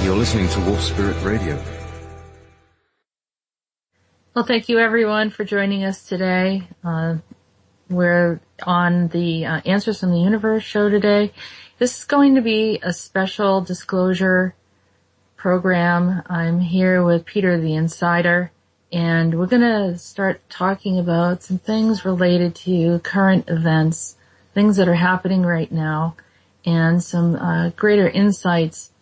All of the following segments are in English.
You're listening to Wolf Spirit Radio. Well, thank you everyone for joining us today. We're on the Answers from the Universe show today. This is going to be a special disclosure program. I'm here with Peter the Insider, and we're going to start talking about some things related to current events, things that are happening right now, and some greater insights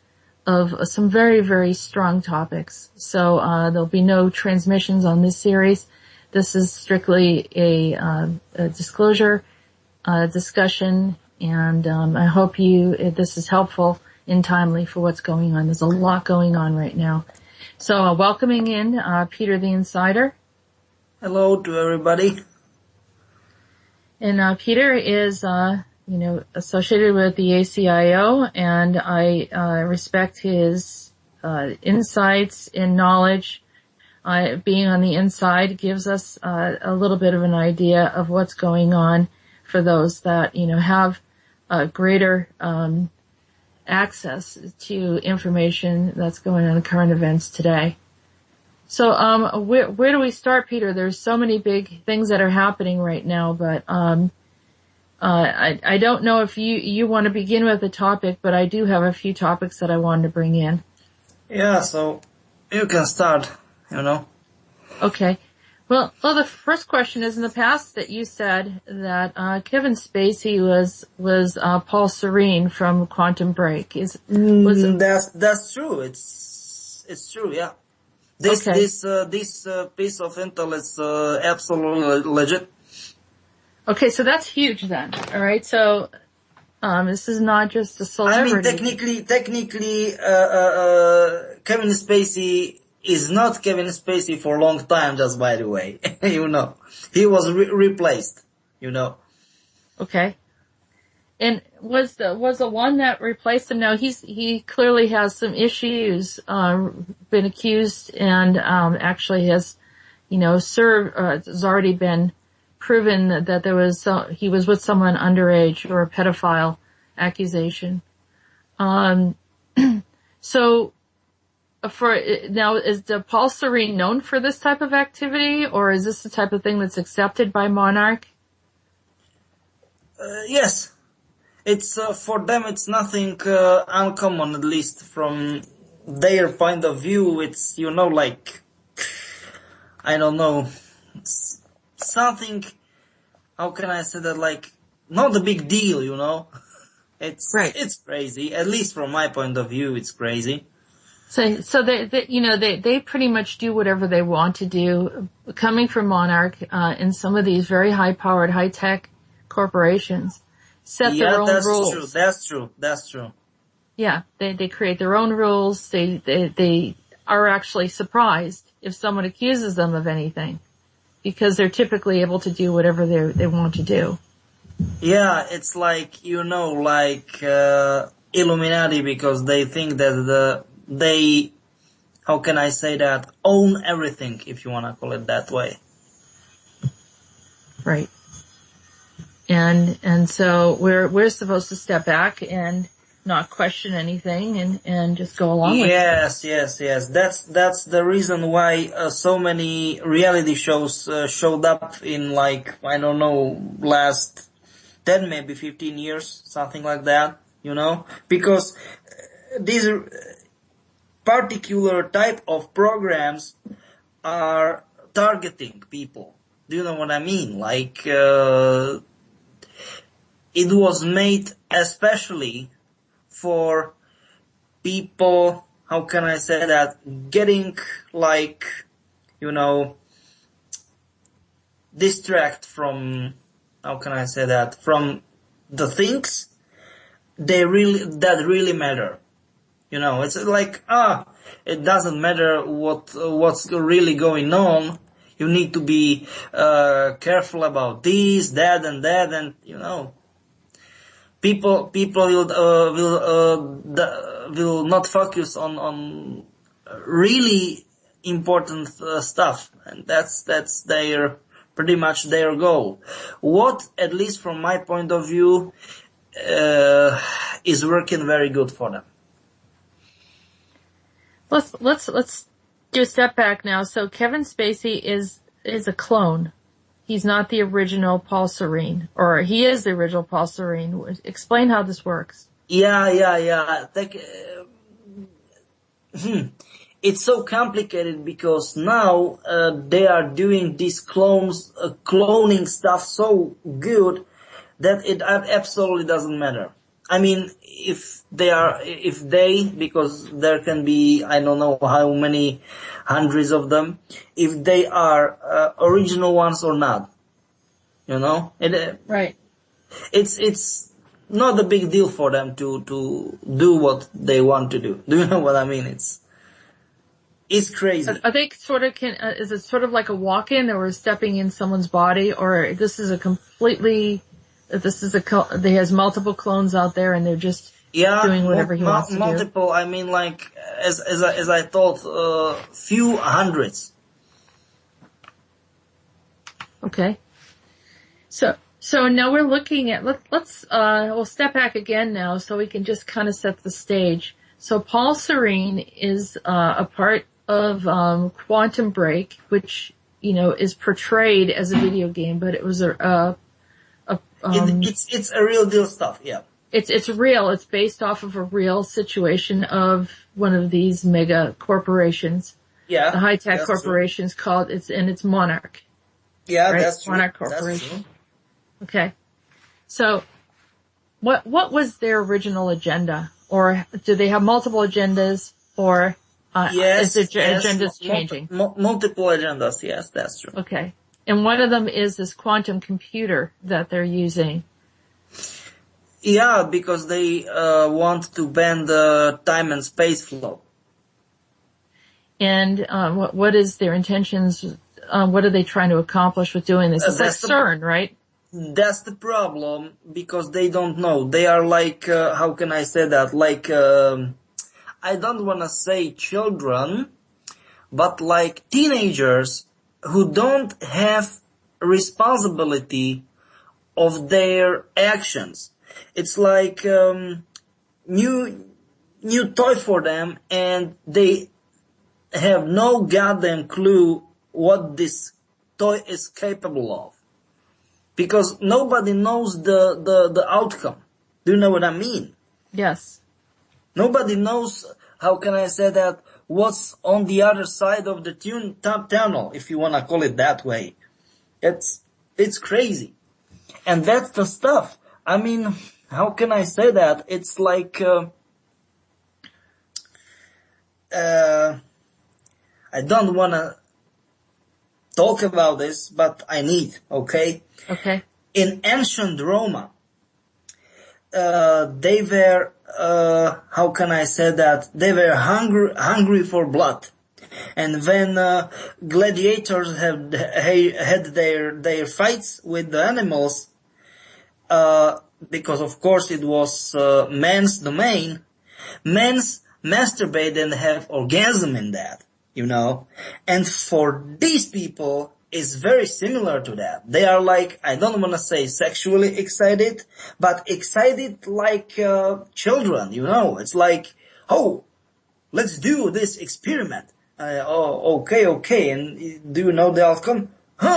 of some very, very strong topics. So there'll be no transmissions on this series. This is strictly a disclosure discussion, and I hope this is helpful and timely for what's going on. There's a lot going on right now. So welcoming in Peter the Insider. Hello to everybody. And Peter is associated with the ACIO, and I respect his insights and knowledge. Being on the inside gives us a little bit of an idea of what's going on for those that have greater access to information that's going on in current events today. So where do we start, Peter? There's so many big things that are happening right now, but I don't know if you want to begin with a topic, but I do have a few topics that I wanted to bring in. Yeah, so you can start, Okay. Well, the first question is, in the past that you said that Kevin Spacey was Paul Serene from Quantum Break. That's true. It's true. Yeah. This piece of intel is absolutely legit. Okay, so that's huge then. All right, so this is not just a celebrity. I mean, technically, Kevin Spacey is not Kevin Spacey for a long time, just by the way. He was replaced, Okay. And was the one that replaced him? Now he clearly has some issues, been accused and, actually has, served, has already been proven that he was with someone underage, or a pedophile accusation. So is Paul Serene known for this type of activity, or is this the type of thing that's accepted by Monarch? Yes. It's, for them it's nothing, uncommon, at least from their point of view. It's, I don't know, it's something, how can I say that, not a big deal, It's, right. It's crazy. At least from my point of view, it's crazy. So they pretty much do whatever they want to do, coming from Monarch, in some of these very high-powered, high-tech corporations, set their own rules. That's true. Yeah, they create their own rules. They are actually surprised if someone accuses them of anything, because they're typically able to do whatever they want to do. Yeah, it's Illuminati, because they think that they, how can I say that, own everything, if you want to call it that way. Right. And so we're supposed to step back and not question anything and just go along with it. Yes. That's the reason why so many reality shows showed up in, I don't know, last 10, maybe 15 years, something like that, because these particular type of programs are targeting people. Do you know what I mean? It was made especially for people, how can I say that, getting, distract from, how can I say that, from the things that really matter. It's it doesn't matter what's really going on. You need to be careful about this, that, and that, and people will not focus on really important stuff, and that's pretty much their goal. What, at least from my point of view, is working very good for them. Let's do a step back now. So Kevin Spacey is a clone. He's not the original Paul Serene, or he is the original Paul Serene. Explain how this works. Yeah. It's so complicated because now they are doing these cloning stuff so good that it absolutely doesn't matter. I mean, because there can be, I don't know how many hundreds of them, if they are original ones or not, you know? Right. It's not a big deal for them to do what they want to do. Do you know what I mean? It's crazy. Are they sort of is it sort of like a walk-in, or stepping in someone's body, or this is they has multiple clones out there and they're just doing whatever he wants to do? Multiple, I mean, like, as I thought, few hundreds. Okay. So now we're looking at, we'll step back again now so we can just kind of set the stage. So Paul Serene is, a part of, Quantum Break, which, is portrayed as a video game, but it was it's a real deal stuff, yeah. It's real. It's based off of a real situation of one of these mega corporations. Yeah. The high-tech corporations it's Monarch. Yeah, right? That's true. Monarch Corporation. True. Okay. So, what was their original agenda? Or do they have multiple agendas? Or, is the agendas changing? Multiple agendas, yes, that's true. Okay. And one of them is this quantum computer that they're using. Yeah, because they want to ban the time and space flow. And what is their intentions? What are they trying to accomplish with doing this? It's like CERN, right? That's the problem, because they don't know. They are like, how can I say that? Like, I don't want to say children, but like teenagers who don't have responsibility of their actions. It's like new toy for them, and they have no goddamn clue what this toy is capable of, because nobody knows the outcome. Do you know what I mean? Yes. Nobody knows, how can I say that, what's on the other side of the tunnel, if you want to call it that way. It's crazy. And that's the stuff. I mean, how can I say that? It's like, I don't want to talk about this, but I need, okay? Okay. In ancient Roma, they were, how can I say that? They were hungry for blood. And when gladiators had their fights with the animals, because of course it was man's domain, men's masturbate and have orgasm in that, And for these people, it's very similar to that. They are like, I don't want to say sexually excited, but excited like children, It's like, oh, let's do this experiment. Okay. And do you know the outcome?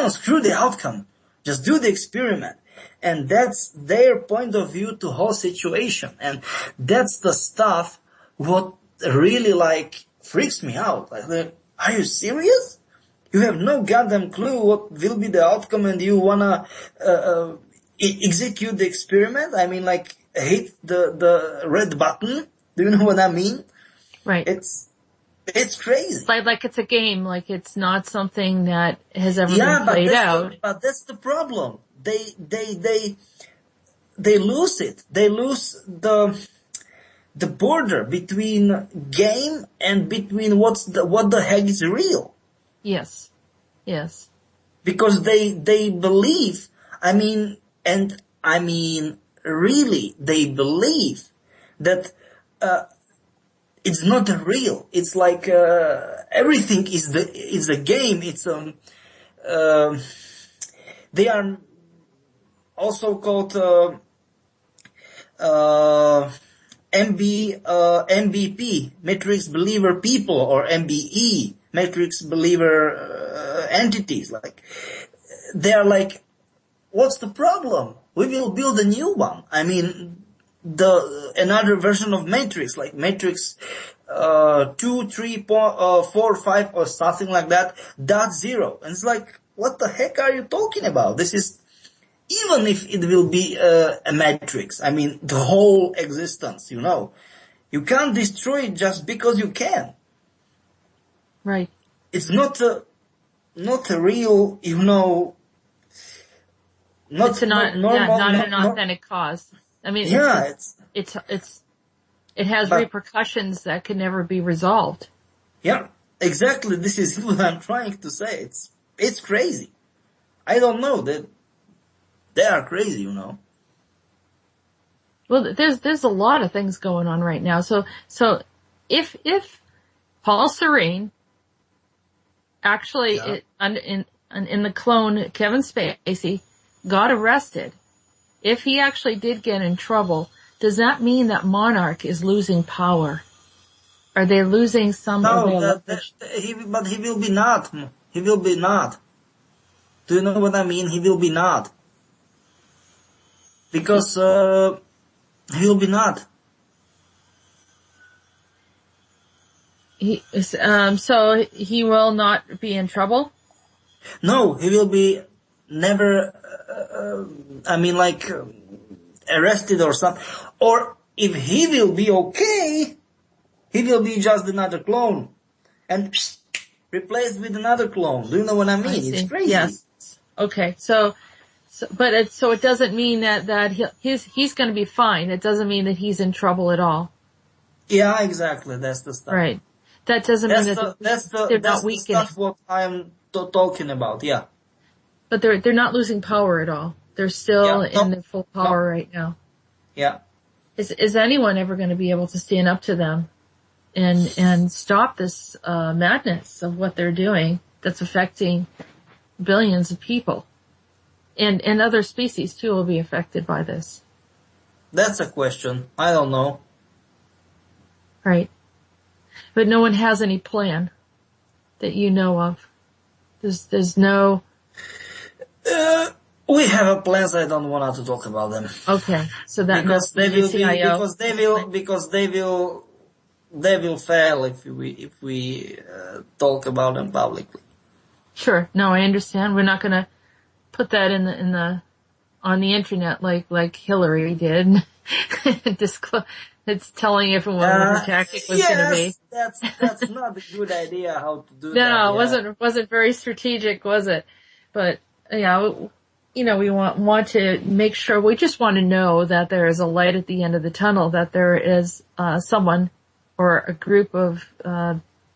Screw the outcome. Just do the experiment. And that's their point of view to whole situation. And that's the stuff what really like freaks me out. Like, are you serious? You have no goddamn clue what will be the outcome, and you wanna execute the experiment? I mean, like, hit the red button. Do you know what I mean? Right. It's crazy. Like it's a game. Like it's not something that has ever been played out. But that's the problem. They lose it. They lose the border between game and between what the heck is real. Yes. Because they believe, really, they believe that, it's not real. It's like, everything is a game. It's, they are also called, MBP, Matrix Believer People, or MBE, Matrix Believer entities. Like, they are like, what's the problem? We will build a new one. I mean, another version of Matrix, like Matrix 2, 3, 4, 5, or something like that, .0. And it's like, what the heck are you talking about? This is, even if it will be a matrix, I mean, the whole existence, you know, you can't destroy it just because you can. Right. It's not a real, you know, not an authentic cause. I mean, yeah, it has repercussions that can never be resolved. Yeah, exactly. This is what I'm trying to say. It's crazy. I don't know, they are crazy, you know. Well, there's a lot of things going on right now. So if Paul Serene actually in the clone Kevin Spacey got arrested, if he actually did get in trouble, does that mean that Monarch is losing power? Are they losing some of their but he will be not. He will be not. Do you know what I mean? He will be not. Because he will be not. So he will not be in trouble? No, he will be never, arrested or something. Or if he will be okay, he will be just another clone. And replaced with another clone. Do you know what I mean? It's crazy. Yes. Okay. So it doesn't mean that he's going to be fine. It doesn't mean that he's in trouble at all. Yeah, exactly. That's the stuff. Right. That doesn't mean that they're not weakening. That's what I'm talking about. Yeah. But they're not losing power at all. They're still in their full power right now. Yeah. Is anyone ever going to be able to stand up to them and stop this madness of what they're doing that's affecting billions of people? And other species too will be affected by this. That's a question. I don't know. Right. But no one has any plan that you know of. There's no... we have plans. I don't want to talk about them. Okay. So that because they will fail if we talk about them publicly. Sure. No, I understand. We're not going to put that on the internet like Hillary did. It's telling everyone what her tactic was going to be. That's not a good idea how to do that. No, it wasn't very strategic, was it? But yeah, you know, we want to make sure, we just want to know that there is a light at the end of the tunnel, that there is someone or a group of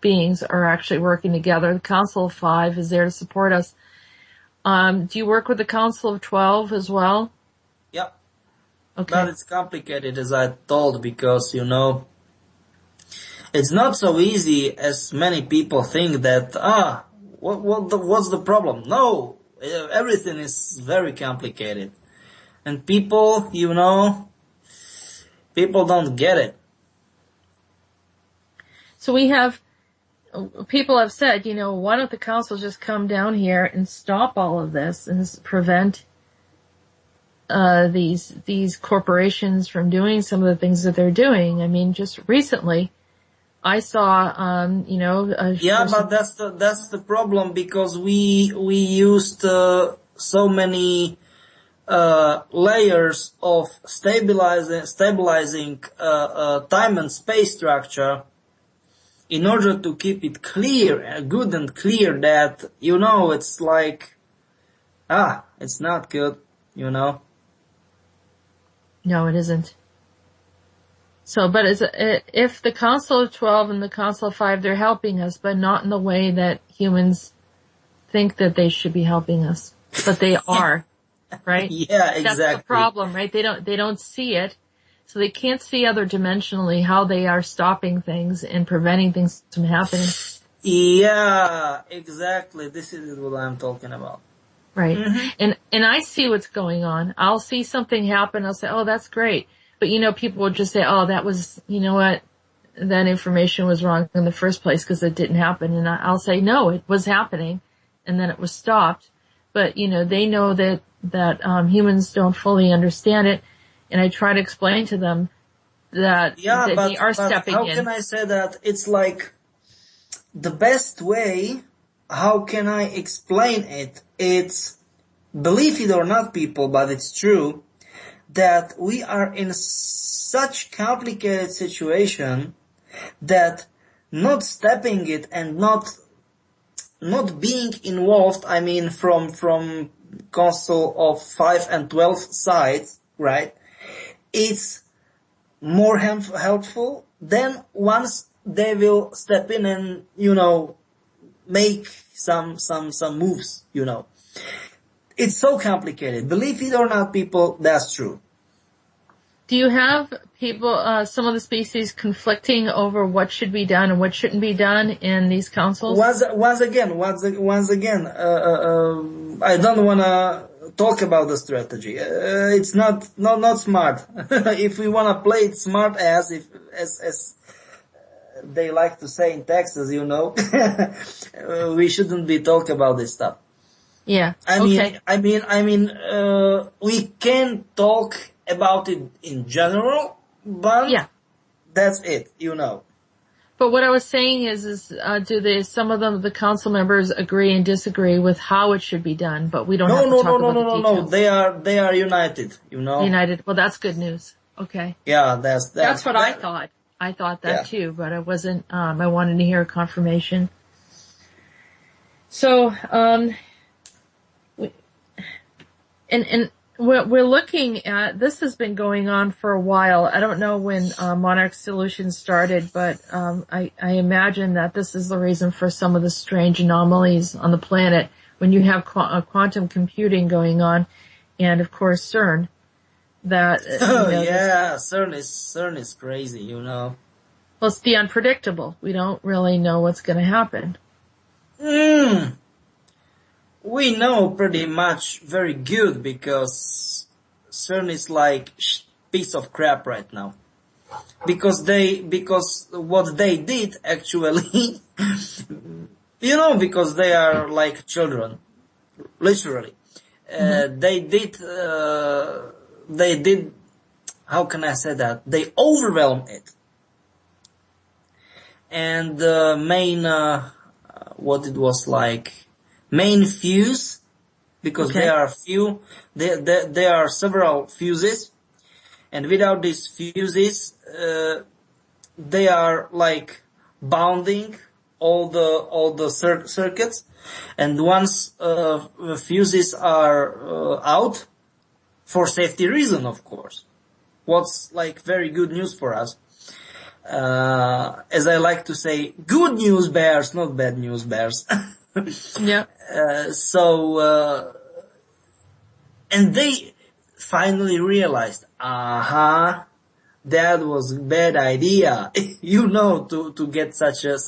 beings are actually working together. The Council of Five is there to support us. Do you work with the Council of 12 as well? Yep. Okay. But it's complicated, as I told, because, you know, it's not so easy as many people think that, what's the problem? No, everything is very complicated. And people, you know, people don't get it. So people have said, you know, why don't the council just come down here and stop all of this and prevent these corporations from doing some of the things that they're doing? I mean, just recently, I saw, you know, but that's the problem, because we used so many layers of stabilizing time and space structure in order to keep it clear, good and clear, that, you know, it's like, it's not good, you know. No, it isn't. So, but if the Council of 12 and the Council of 5, they're helping us, but not in the way that humans think that they should be helping us. But they are, right? Yeah, exactly. That's the problem, right? They don't see it. So they can't see other dimensionally how they are stopping things and preventing things from happening. Yeah, exactly. This is what I'm talking about. Right. Mm-hmm. And I see what's going on. I'll see something happen. I'll say, oh, that's great. But people would just say, oh, that was, what, that information was wrong in the first place because it didn't happen. And I'll say, no, it was happening, and then it was stopped. But, they know that humans don't fully understand it, and I try to explain to them that they are stepping in. How can I say that? It's like the best way, how can I explain it? It's, believe it or not, people, but it's true, that we are in such complicated situation that not stepping it and not being involved, I mean, from Council of 5 and 12 sides, right? It's more helpful than once they will step in and, make some moves, It's so complicated. Believe it or not, people, that's true. Do you have people, some of the species conflicting over what should be done and what shouldn't be done in these councils? Once again, I don't wanna talk about the strategy. It's not smart. If we wanna play it smart as they like to say in Texas, we shouldn't be talking about this stuff. Yeah. I mean, we can talk about it in general, but that's it, But what I was saying is do some of the council members agree and disagree with how it should be done? But we don't have to talk about the details. No. They are united, United. Well, that's good news. Okay. Yeah, that's what I thought. I thought that too, but I wasn't. I wanted to hear confirmation. So, and we're looking at, this has been going on for a while. I don't know when Monarch Solutions started, but I imagine that this is the reason for some of the strange anomalies on the planet when you have quantum computing going on, and of course CERN. CERN is crazy, Well, it's the unpredictable. We don't really know what's going to happen. We know pretty much very good because CERN is like piece of crap right now. Because what they did actually, because they are like children, literally. They did, how can I say that? They overwhelmed it. And the main, what it was like, main fuse, because there are several fuses, and without these fuses, they are like bounding all the circuits, and once fuses are out, for safety reason, of course, what's like very good news for us. As I like to say, good news bears, not bad news bears. Yeah. And they finally realized, that was a bad idea, to get such a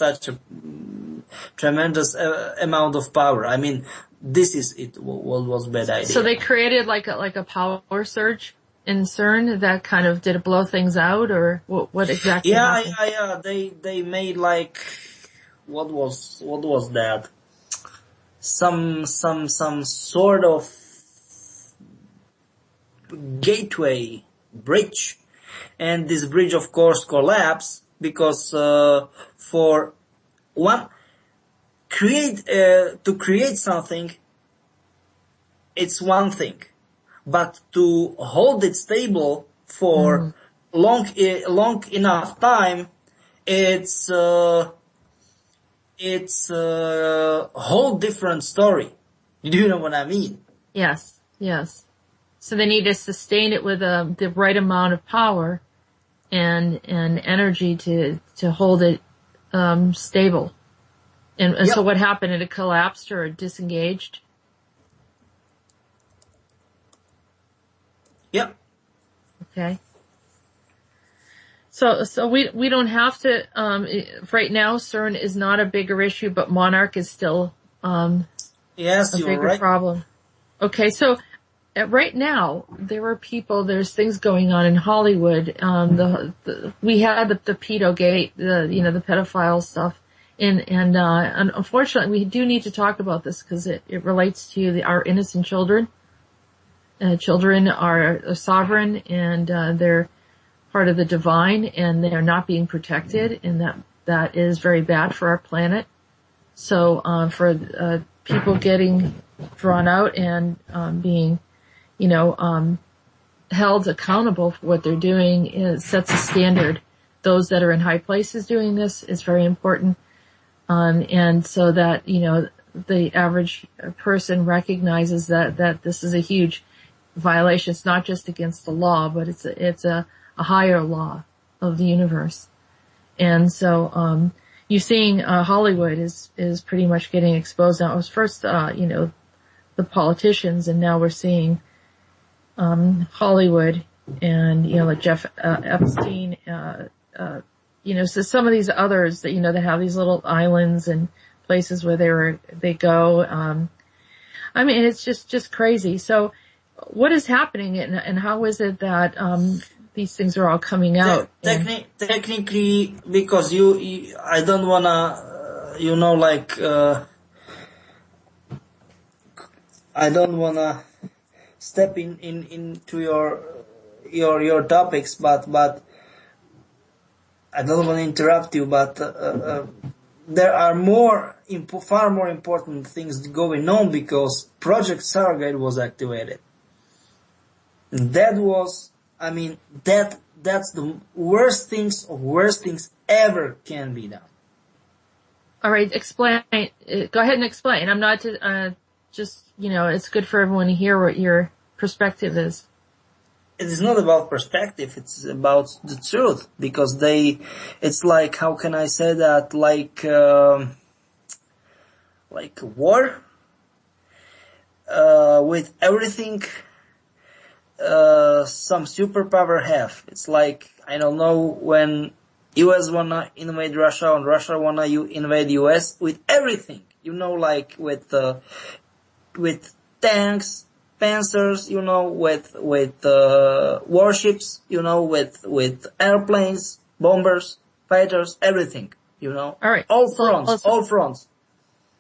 tremendous amount of power. I mean, this is it. What was bad idea? So they created like a power surge in CERN that kind of, did it blow things out, or what exactly happened? Yeah. They made like, what was that? Some sort of gateway bridge, and this bridge of course collapsed because for one to create something, it's one thing, but to hold it stable for long enough time, it's a whole different story. Do you know what I mean? Yes. So they need to sustain it with the right amount of power and energy to hold it stable. And so what happened? It collapsed or disengaged? Yep. Okay. So we don't have to, right now CERN is not a bigger issue, but Monarch is still, yes, a you're bigger right. problem. Okay, so right now, there's things going on in Hollywood. We had the pedo gate, the pedophile stuff. And unfortunately, we do need to talk about this because it relates to our innocent children. Children are sovereign and, they're part of the divine and they're not being protected, and that is very bad for our planet. So, for, people getting drawn out and, being, held accountable for what they're doing sets a standard. Those that are in high places doing this is very important. And so that, the average person recognizes that this is a huge violation. It's not just against the law, but it's a higher law of the universe. And so, you're seeing, Hollywood is pretty much getting exposed now. It was first, the politicians, and now we're seeing, Hollywood and, like Jeff, Epstein, so some of these others that, they have these little islands and places where they go. I mean, it's just crazy. So what is happening and how is it that, these things are all coming out? Technically, because I don't wanna, I don't wanna step into your topics, but I don't want to interrupt you, but there are far more important things going on because Project Surrogate was activated. That was, that's the worst things ever can be done. All right, explain. Go ahead and explain. I'm not just, it's good for everyone to hear what your perspective is. It is not about perspective, it's about the truth, because it's like, how can I say that, like war, with everything, some superpower have. It's like, I don't know, when US wanna invade Russia and Russia wanna invade US with everything, like with tanks, Panzers, with warships, with airplanes, bombers, fighters, everything, All right. All fronts.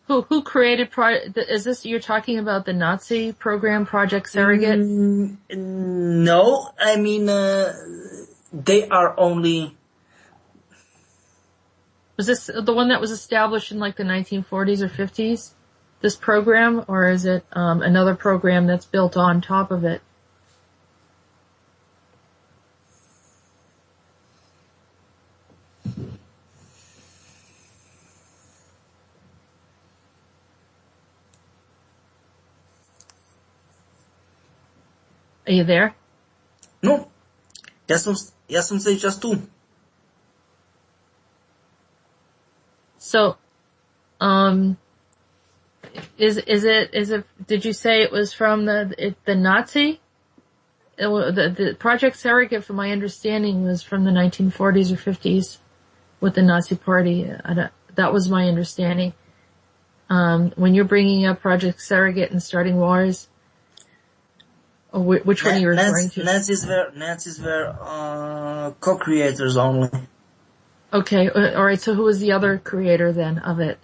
Who created is this, you're talking about the Nazi program, Project Surrogate? No, they are only... Was this the one that was established in like the 1940s or 50s? This program, or is it another program that's built on top of it? Are you there? No. Ja sam se just tu. So, is it, did you say it was from the Nazi? The Project Surrogate, from my understanding, was from the 1940s or 50s with the Nazi Party. That was my understanding. When you're bringing up Project Surrogate and starting wars, which one are you referring to? Nazis were co-creators only. Okay, alright, so who was the other creator then of it?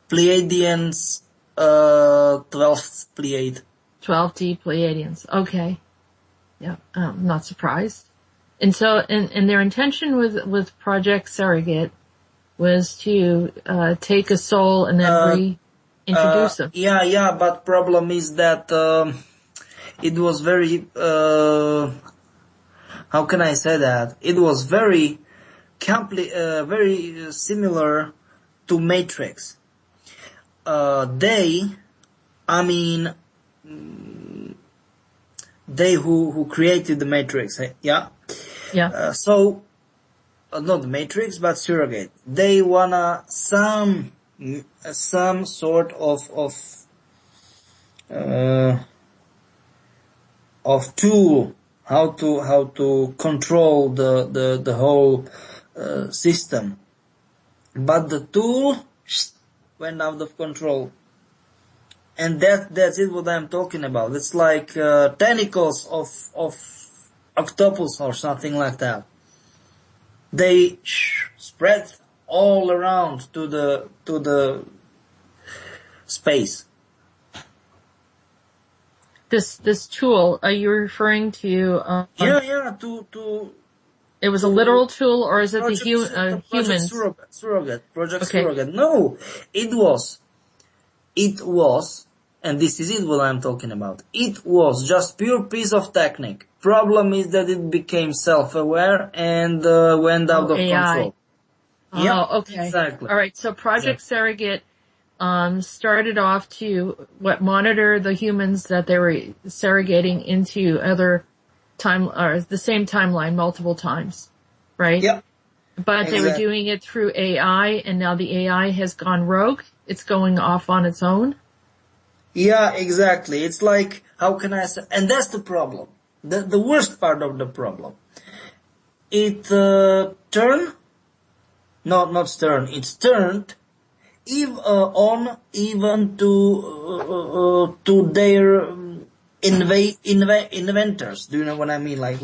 Pleiadians, 12th Pleiad. 12D Pleiadians, okay. Yeah, I'm not surprised. And so, and their intention with Project Surrogate was to, take a soul and then reintroduce them. Yeah, but problem is that, it was very, how can I say that? It was very very similar to Matrix. They who created the Matrix, yeah? Yeah. So, not the Matrix, but Surrogate. They wanna some sort of tool, how to control the whole, system. But the tool went out of control. And that's it what I'm talking about. It's like tentacles of octopus or something like that. They spread all around to the space. This tool, are you referring to? Yeah. To It was a literal tool, or is it the Project humans? Project Okay. Surrogate. No, it was, and this is it what I'm talking about. It was just pure piece of technique. Problem is that it became self-aware and went out of AI. control. Oh, Yep, okay. exactly. All right. So Project Surrogate started off to monitor the humans that they were surrogating into other time or the same timeline multiple times, right? Yep. But they were Exactly. doing it through AI, and now the AI has gone rogue. It's going off on its own. Yeah, exactly. It's like, how can I say, and that's the problem. The worst part of the problem. It it's turned on even to their inventors. Do you know what I mean? Like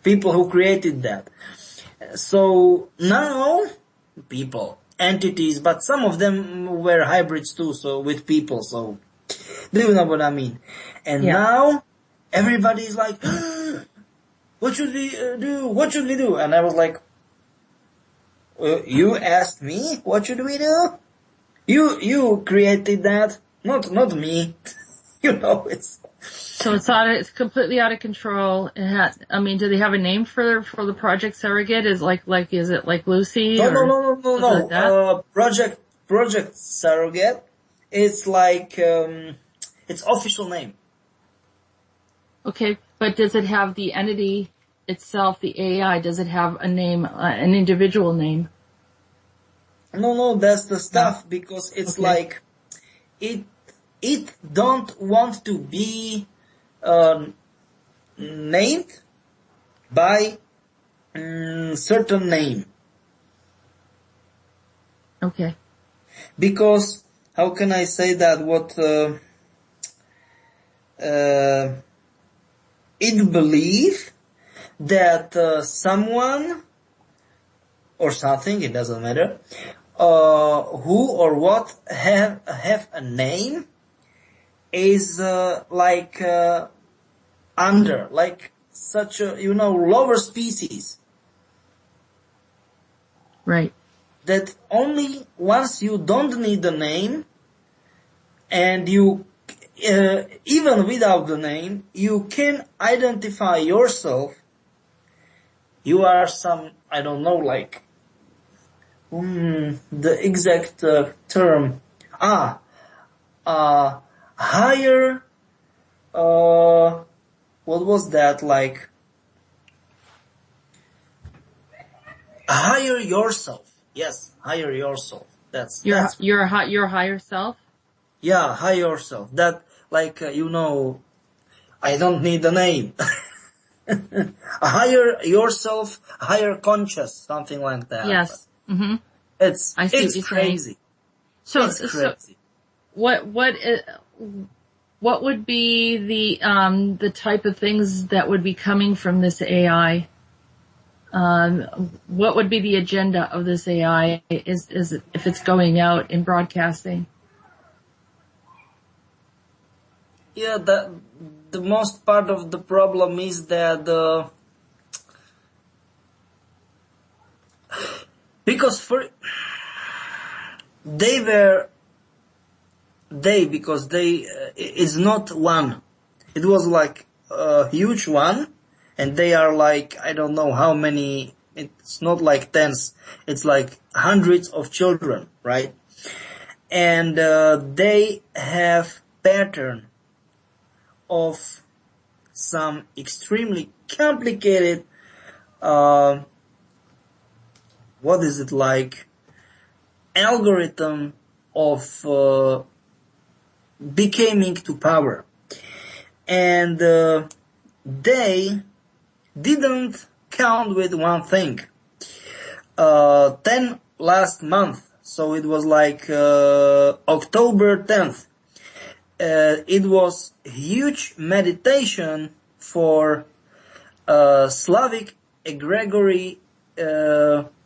people who created that. So now entities, but some of them were hybrids too. So with people. So do you know what I mean? And Yeah. now everybody's like, what should we do? What should we do? And I was like, you asked me, what should we do? You created that, not me. You know, So it's completely out of control. Do they have a name for the Project Surrogate? Is it like Lucy? no. Like that? Project Surrogate. It's like its official name. Okay, but does it have the entity itself, the AI? Does it have a name, an individual name? No, that's the stuff, because it's Okay. like it don't want to be named by certain name, Okay. because how can I say that? It believe that someone or something, it doesn't matter, who or what have a name is under, like such a, lower species, Right. that only once you don't need the name, and you even without the name you can identify yourself. You are some, I don't know, like the exact term. Higher. What was that, like? Hire yourself. Yes, hire yourself. That's Your higher self? yeah, hire yourself. That, like, I don't need a name. Hire yourself, higher conscious, something like that. Yes. Mm-hmm. It's I see what you're crazy. saying. So It's crazy. what would be the type of things that would be coming from this AI? What would be the agenda of this AI is if it's going out in broadcasting? Yeah, the most part of the problem is that because because they is not one. It was like a huge one, and they are like, I don't know how many. It's not like tens. It's like hundreds of children, right? And they have pattern of some extremely complicated, what is it, like, algorithm of becoming to power. And they didn't count with one thing. 10 last month, so it was like October 10th. it was huge meditation for Slavic egregory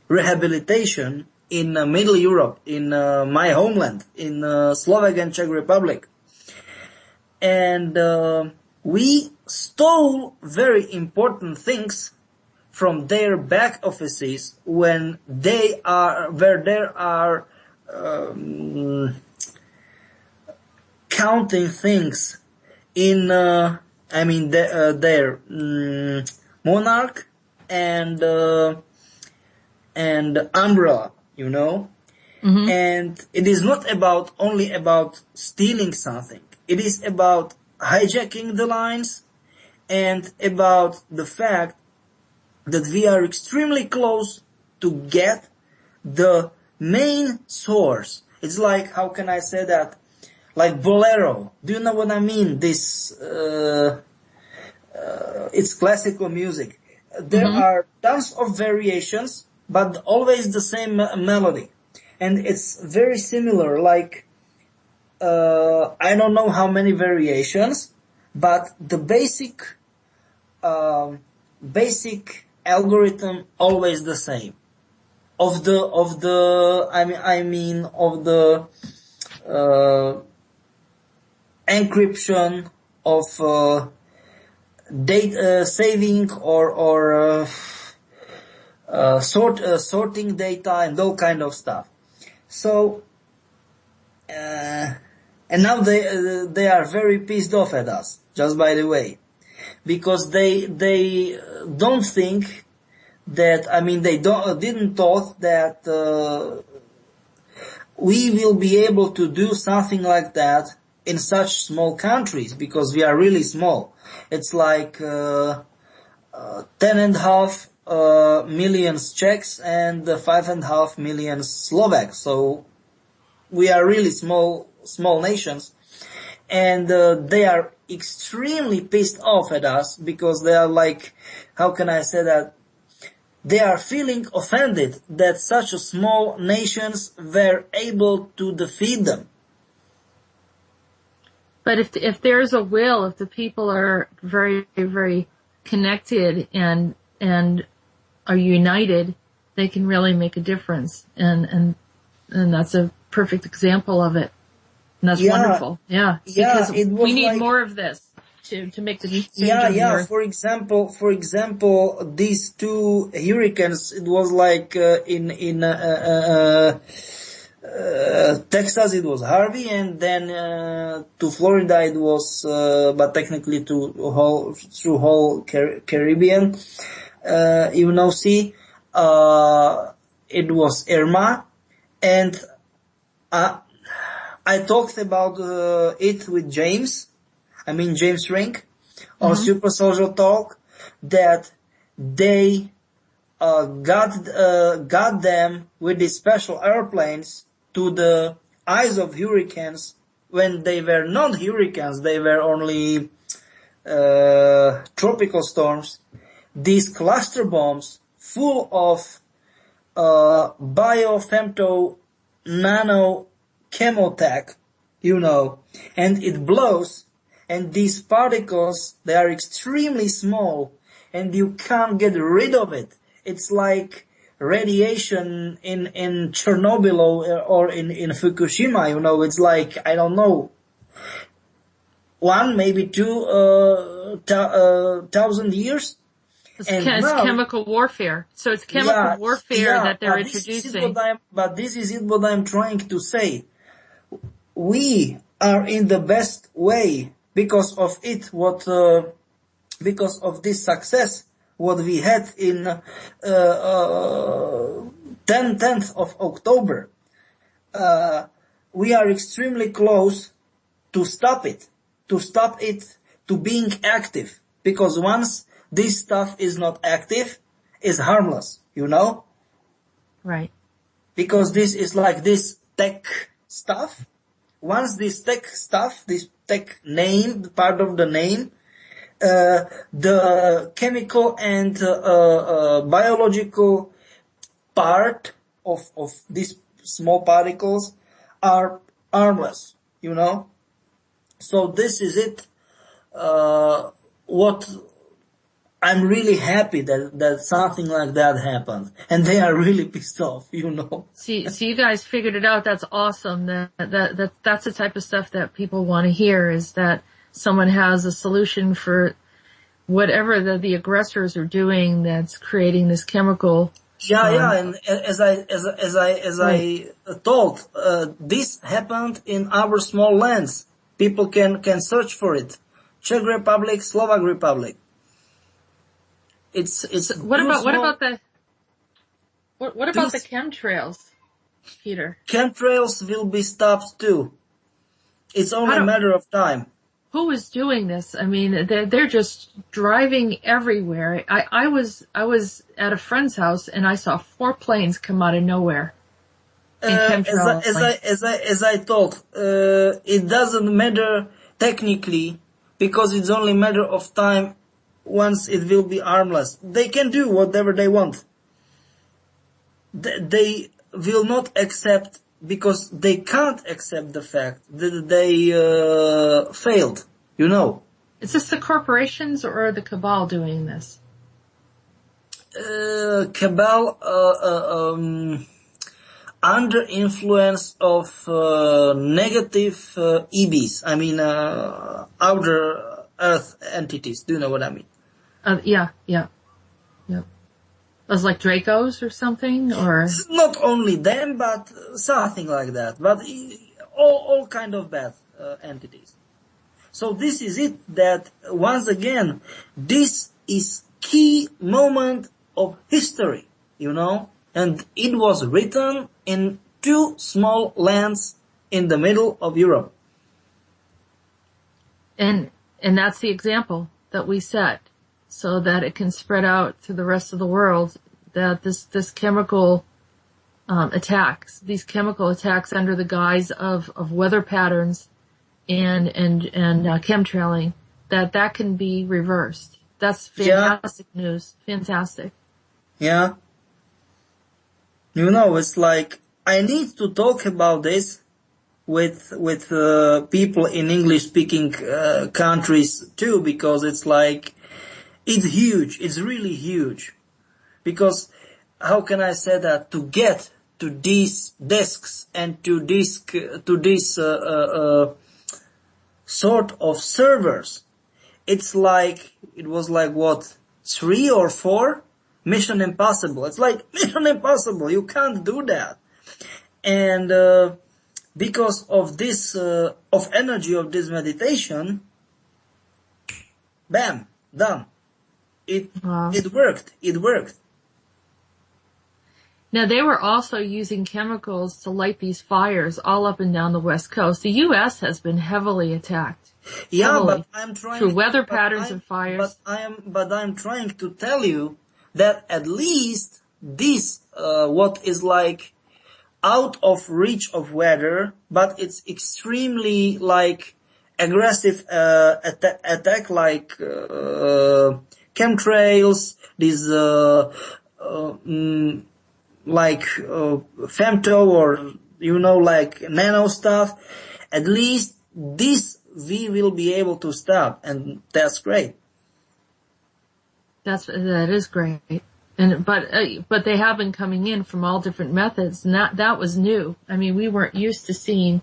rehabilitation in Middle Europe, in my homeland, in Slovak and Czech Republic. And we stole very important things from their back offices where there are counting things in their monarch and umbrella, you know. Mm-hmm. And it is not only about stealing something. It is about hijacking the lines and about the fact that we are extremely close to get the main source. It's like, how can I say that? Like bolero. Do you know what I mean? This, it's classical music. There are tons of variations, but always the same melody. And it's very similar, like, I don't know how many variations, but the basic algorithm always the same. Of the encryption of data saving or sorting data and all kind of stuff. So and now they are very pissed off at us, just by the way, because they don't think that, they didn't thought that we will be able to do something like that in such small countries, because we are really small. It's like 10.5 million Czechs and 5.5 million Slovaks. So we are really small nations, and they are extremely pissed off at us because they are like, how can I say that? They are feeling offended that such a small nations were able to defeat them. But if there's a will, if the people are very, very connected and are united, they can really make a difference. And that's a perfect example of it. And that's wonderful. Yeah. Because we need more of this to make the change on the earth. For example, these two hurricanes, it was like in Texas it was Harvey, and then to Florida it was, but technically through whole Caribbean, sea, it was Irma, and I talked about it with James Rink on Super Social Talk, that they got them with these special airplanes to the eyes of hurricanes when they were not hurricanes, they were only tropical storms. These cluster bombs full of biofemto nano chemotech, and it blows, and these particles, they are extremely small, and you can't get rid of it. It's like radiation in Chernobyl or in Fukushima, it's like, I don't know, 1, maybe 2,000 years. It's chemical warfare. So it's chemical warfare that they're introducing. But this is what I'm trying to say. We are in the best way because of it, because of this success, what we had in 10th of October. We are extremely close to stop it, to being active, because once this stuff is not active, it's harmless, Right. Because this is like this tech stuff. Once this tech stuff, this tech name, part of the name, the chemical and biological part of these small particles are harmless, So this is it. What I'm really happy that something like that happened, and they are really pissed off, you know. See, so you guys figured it out. That's awesome. That's the type of stuff that people want to hear, is that someone has a solution for whatever the aggressors are doing that's creating this chemical. Yeah, and as I told, this happened in our small lands. People can search for it. Czech Republic, Slovak Republic. It's So what about the chemtrails, Peter? Chemtrails will be stopped too. It's only a matter of time. Who is doing this? I mean, they're just driving everywhere. I was at a friend's house and I saw 4 planes come out of nowhere. As I told, it doesn't matter technically, because it's only a matter of time. Once it will be harmless, they can do whatever they want. They will not accept, because they can't accept the fact that they failed, you know. Is this the corporations or the cabal doing this? Cabal, under influence of negative EBs, I mean outer Earth entities. Do you know what I mean? Yeah. It was like Dracos or something, or not only them, but something like that. But all kind of bad entities. So this is it. That once again, this is key moment of history, you know, and it was written in 2 small lands in the middle of Europe. And that's the example that we set, so that it can spread out to the rest of the world, that this chemical attacks, these chemical attacks under the guise of weather patterns and chemtrailing, that can be reversed. That's fantastic news. Fantastic. Yeah. You know, it's like, I need to talk about this with people in English-speaking countries too, because it's like, it's huge. It's really huge. Because, how can I say that, to get to these disks and to this sort of servers, it was like what, 3 or 4? Mission Impossible. It's like Mission Impossible. You can't do that. And because of this, of energy of this meditation, bam, done. It worked. It worked. Now, they were also using chemicals to light these fires all up and down the West Coast. The U.S. has been heavily attacked. Yeah, but I'm trying through weather patterns and fires. But I'm trying to tell you that at least this, what is like out of reach of weather, but it's extremely like aggressive attack, like chemtrails, these like femto, or you know, like nano stuff. At least this we will be able to stop, and that's great. That is great. And but they have been coming in from all different methods, and that was new. I mean, we weren't used to seeing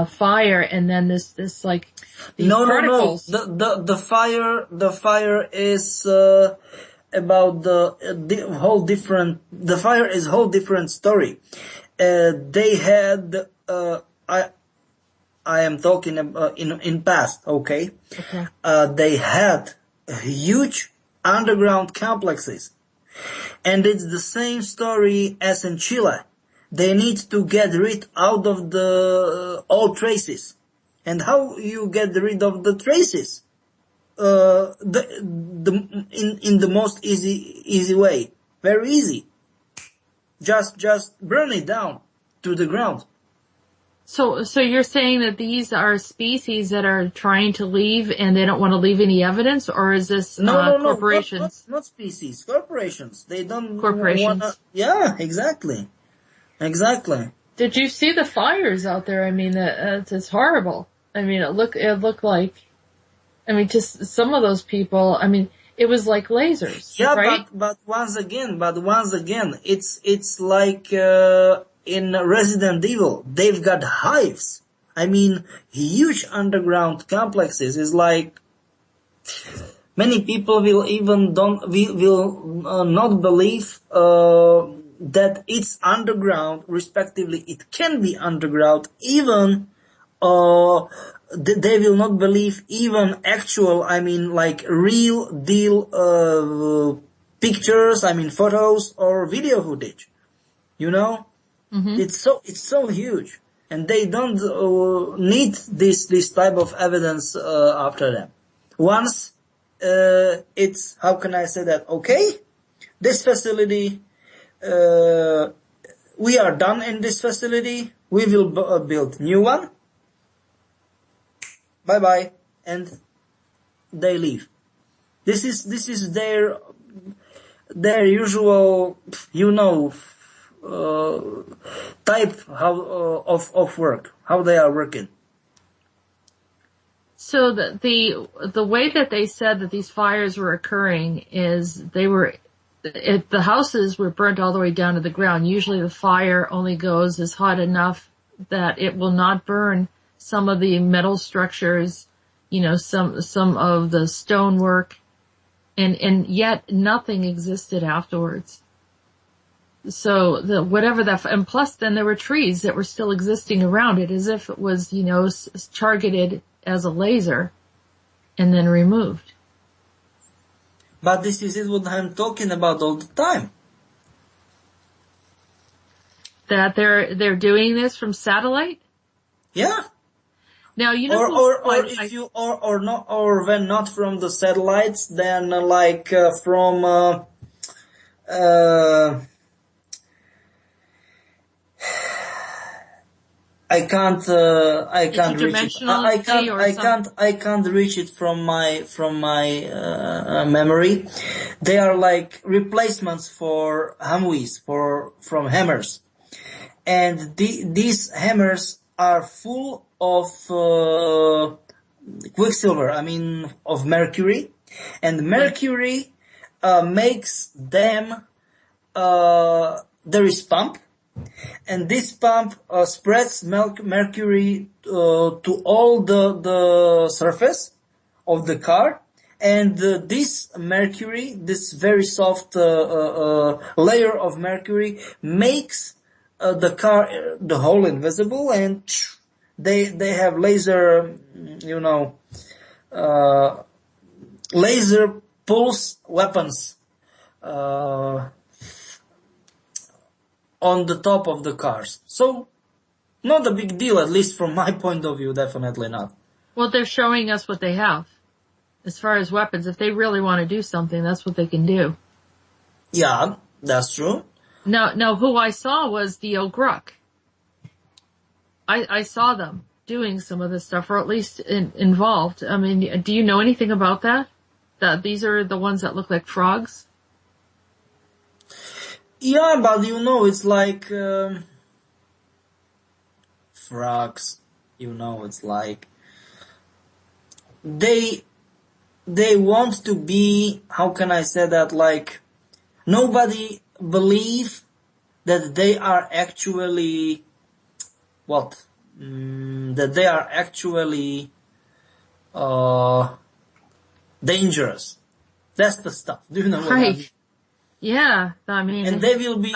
fire and then this like these particles. No. The fire is about the whole different. The fire is a whole different story. They had I am talking about in past, okay? Okay. They had huge underground complexes. And it's the same story as in Chile. They need to get rid out of the all traces. And how you get rid of the traces? In the most easy way. Very easy. Just burn it down to the ground. So you're saying that these are species that are trying to leave and they don't want to leave any evidence, or is this corporations? Not species, corporations. They don't corporations. Yeah, exactly. Exactly. Did you see the fires out there? I mean, it's horrible. I mean, it looked like, I mean, just some of those people, I mean, it was like lasers, Yeah, right? but once again, it's like, in Resident Evil, they've got hives. I mean, huge underground complexes is like, many people will even will not believe, that it's underground, respectively, it can be underground, even, they will not believe even actual, I mean, like real deal, pictures, I mean, photos or video footage. You know, it's so huge, and they don't need this type of evidence after them. Once it's, how can I say that? Okay, this facility, we are done in this facility. We will build new one. Bye bye, and they leave. This is their usual, you know, type of work, how they are working. So the way that they said that these fires were occurring is the houses were burnt all the way down to the ground. Usually the fire only goes as hot enough that it will not burn some of the metal structures, you know, some of the stonework, and yet nothing existed afterwards. So and plus then there were trees that were still existing around it, as if it was, you know, targeted as a laser and then removed. But this is what I'm talking about all the time. That they're doing this from satellite? Yeah. Now, you know, or when not from the satellites, then like from I can't reach it. I can't reach it from my memory. They are like replacements for Humvees, from hammers, and these hammers are full of quicksilver. I mean, of mercury, and mercury makes them. There is pump. And this pump spreads mercury to all the surface of the car, and this mercury, this very soft layer of mercury, makes the car, the whole invisible, and they have laser, you know, laser pulse weapons. On the top of the cars. So, not a big deal, at least from my point of view, definitely not. Well, they're showing us what they have. As far as weapons, if they really want to do something, that's what they can do. Yeah, that's true. No, who I saw was the O'Gruck. I saw them doing some of this stuff, or at least involved. I mean, do you know anything about that? That these are the ones that look like frogs? Yeah, but you know, it's like frogs. You know, it's like they want to be. How can I say that? Like nobody believe that they are actually what? That they are actually dangerous. That's the stuff. Do you know what I mean? Yeah, I mean, and they will be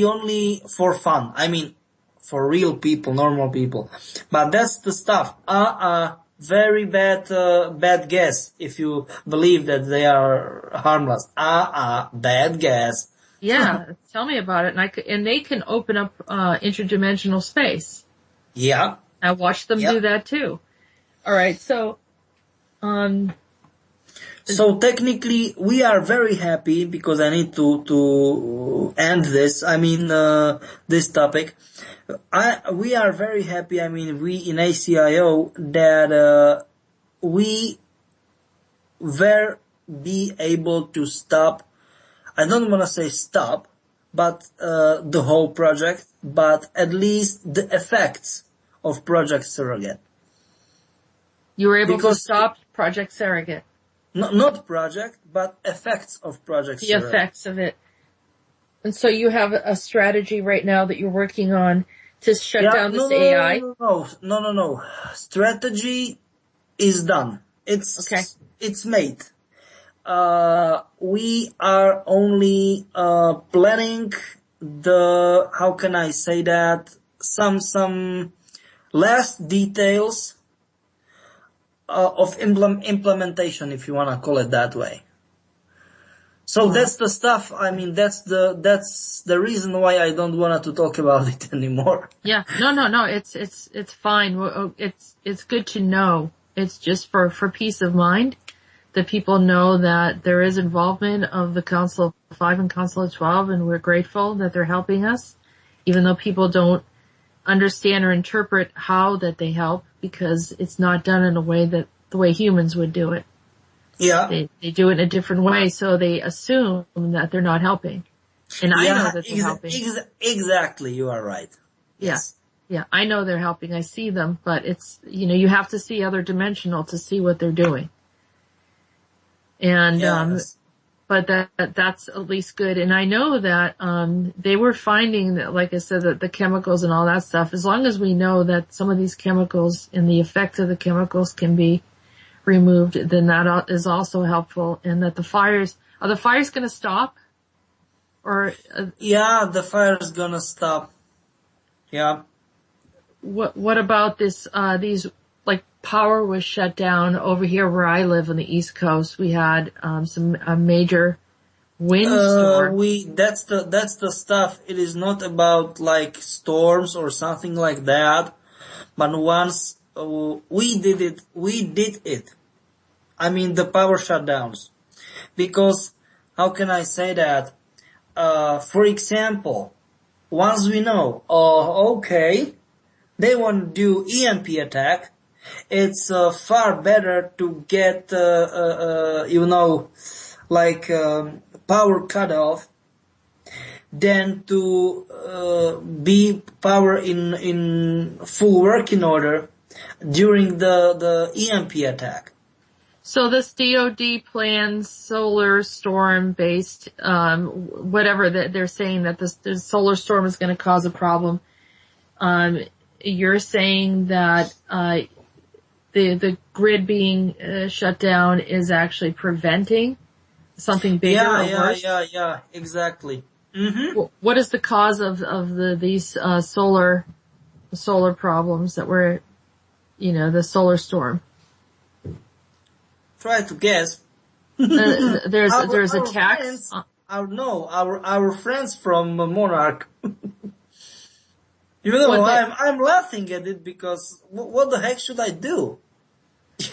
only for fun. I mean, for real people, normal people. But that's the stuff. Very bad guess if you believe that they are harmless. Bad guess. Yeah, tell me about it. And they can open up interdimensional space. Yeah. I watched them do that too. All right, so So technically, we are very happy, because I need to end this. I mean, this topic. We are very happy. I mean, we in ACIO that we were be able to stop. I don't want to say stop, but the whole project, but at least the effects of Project Surrogate. You were able to Because stop Project Surrogate. not project, but effects of Project The Surrogate. effects of it. And so you have a strategy right now that you're working on to shut down this AI? No. Strategy is done. It's made. We are only planning the, how can I say that, some last details of implementation, if you want to call it that way. So that's the stuff. I mean, that's the reason why I don't want to talk about it anymore. Yeah. No. It's fine. It's good to know. It's just for peace of mind that people know that there is involvement of the Council of 5 and Council of 12, and we're grateful that they're helping us, even though people don't understand or interpret how that they help, because it's not done in a way that the way humans would do it. Yeah. They do it in a different way, so they assume that they're not helping. And I know that they're helping. Exactly, you are right. Yes. Yeah, I know they're helping. I see them, but it's, you have to see other dimensional to see what they're doing. And, but that's at least good. And I know that, they were finding that, like I said, that the chemicals and all that stuff, as long as we know that some of these chemicals and the effect of the chemicals can be removed, then that is also helpful. And that are the fires going to stop? Or, yeah, the fire is going to stop. Yeah. What about this, these, like, power was shut down over here where I live on the East Coast. We had, a major windstorm. That's the stuff. It is not about like storms or something like that. But once, we did it. I mean, the power shutdowns. Because, how can I say that? For example, once we know, okay, they want to do EMP attack, it's far better to get, power cut off than to be power in full working order during the EMP attack. So this DoD plans solar storm based, whatever that they're saying that the solar storm is going to cause a problem. You're saying that, the grid being shut down is actually preventing something bigger or worse? Yeah, exactly. Mm-hmm. What is the cause of these, solar problems that were, the solar storm? Try to guess. There's attacks. Our friends from Monarch. I'm laughing at it because what the heck should I do?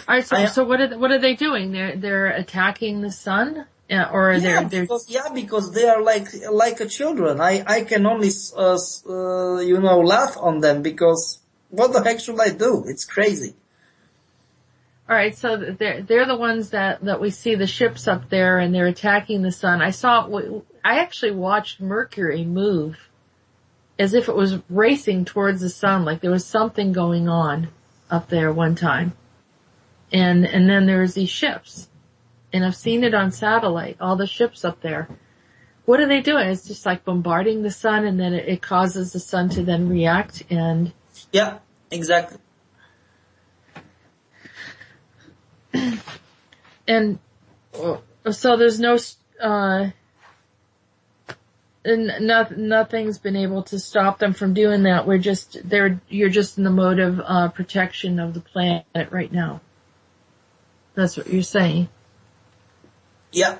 All right, so what are they doing? They're attacking the sun, or they're because they are like a children. I can only laugh on them because what the heck should I do? It's crazy. All right, so they're the ones that we see the ships up there and they're attacking the sun. I actually watched Mercury move as if it was racing towards the sun, like there was something going on up there one time. And then there's these ships. And I've seen it on satellite, all the ships up there. What are they doing? It's just like bombarding the sun, and then it causes the sun to then react and... Yeah, exactly. And so there's nothing's been able to stop them from doing that. You're just in the mode of protection of the planet right now. That's what you're saying. Yeah.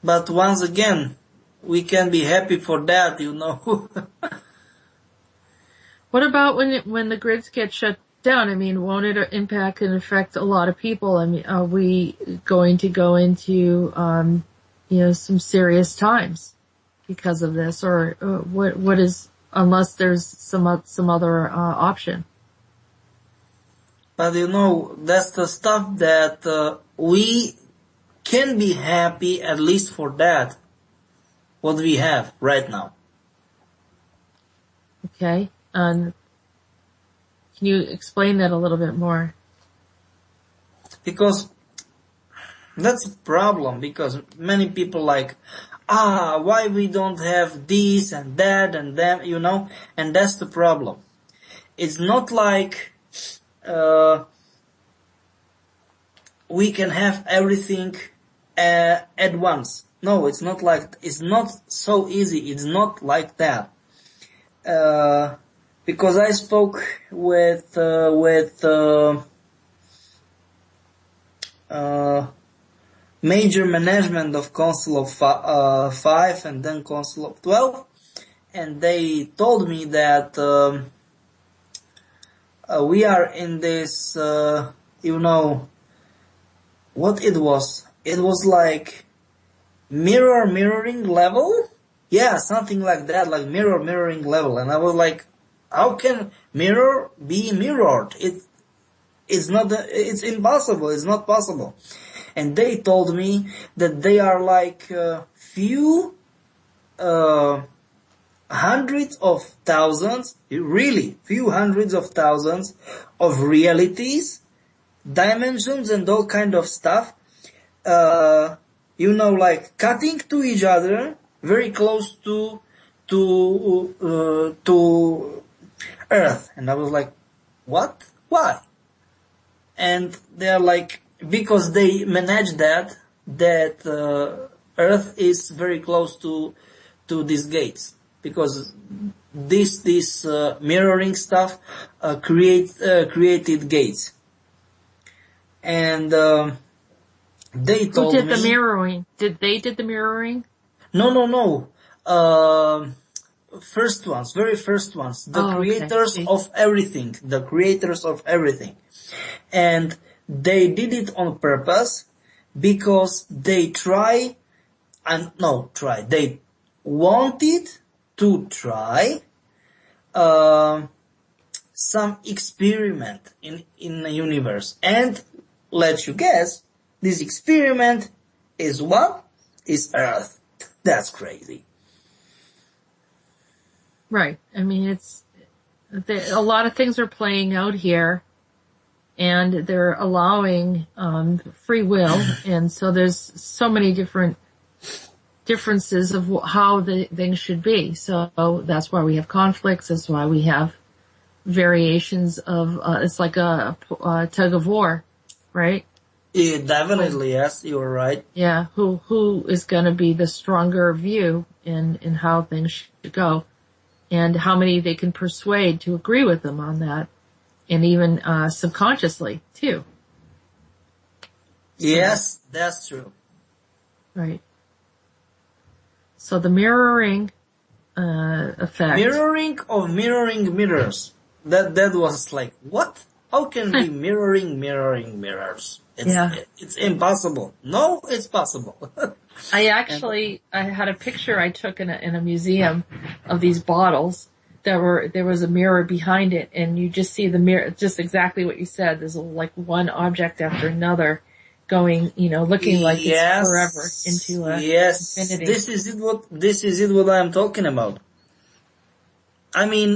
But once again, we can be happy for that, What about when the grids get shut down? I mean, won't it impact and affect a lot of people? I mean, are we going to go into, some serious times because of this, or what is, unless there's some other option? But that's the stuff that we can be happy at least for that, what we have right now. Okay, and Can you explain that a little bit more? Because that's a problem, because many people like, why we don't have this and that and that, and that's the problem. It's not like we can have everything at once. No, it's not so easy. It's not like that. Because I spoke with major management of Council of 5 and then Council of 12, and they told me that we are in this, what it was. It was like mirroring level? Yeah, something like that, like mirroring level. And I was like, how can mirror be mirrored? It's impossible. It's not possible. And they told me that they are like few hundreds of thousands, really few hundreds of thousands of realities, dimensions and all kind of stuff, like cutting to each other, very close to Earth. And I was like, what? Why? And they're like, because they manage that Earth is very close to these gates, because this mirroring stuff created gates. And they told me... Who did the mirroring? They did the mirroring? No. Very first ones. The creators of everything. The creators of everything. And they did it on purpose because they wanted to try some experiment in the universe. And let you guess, this experiment is what? Is Earth. That's crazy. Right. I mean, a lot of things are playing out here, and they're allowing free will, and so there's so many differences of how the things should be. So that's why we have conflicts. That's why we have variations of. It's like a tug of war, right? Yeah, definitely, yes, you're right. Yeah, who is going to be the stronger view in how things should go, and how many they can persuade to agree with them on that, and even subconsciously too. Yes, that's true. Right. So the mirroring effect. Mirroring of mirroring mirrors. That was like, what? How can we mirroring mirrors? It's impossible. No, it's possible. I had a picture I took in a museum of these bottles. There was a mirror behind it, and you just see the mirror, just exactly what you said. There's like one object after another going, looking like it's forever into infinity. This is it what I'm talking about. I mean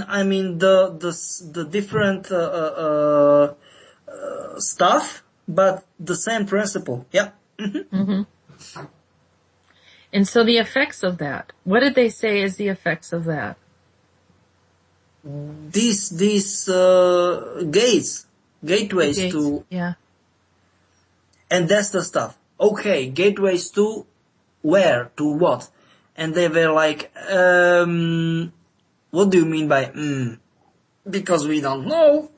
the different stuff, but the same principle. Yeah. Mm-hmm. Mm-hmm. And so the effects of that. What did they say is the effects of that? These gateways to. Yeah. And that's the stuff. Okay, gateways to where? To what? And they were like, what do you mean by because we don't know.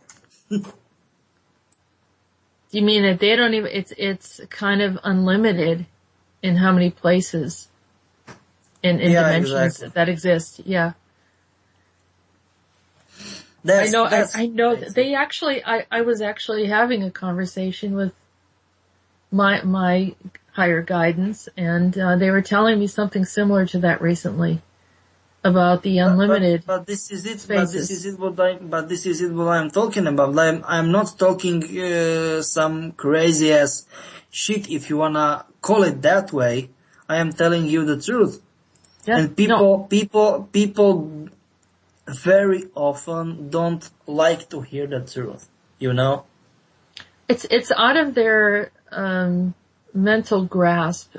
You mean that they don't even, it's kind of unlimited in how many places in dimensions that exist. Yeah. I know that they actually, I was actually having a conversation with my higher guidance, and they were telling me something similar to that recently about the unlimited. But this is it. Spaces. But this is it. What I'm talking about. I'm not talking some crazy ass shit. If you wanna call it that way, I am telling you the truth. Yeah, and people very often don't like to hear the truth, you know? It's out of their mental grasp.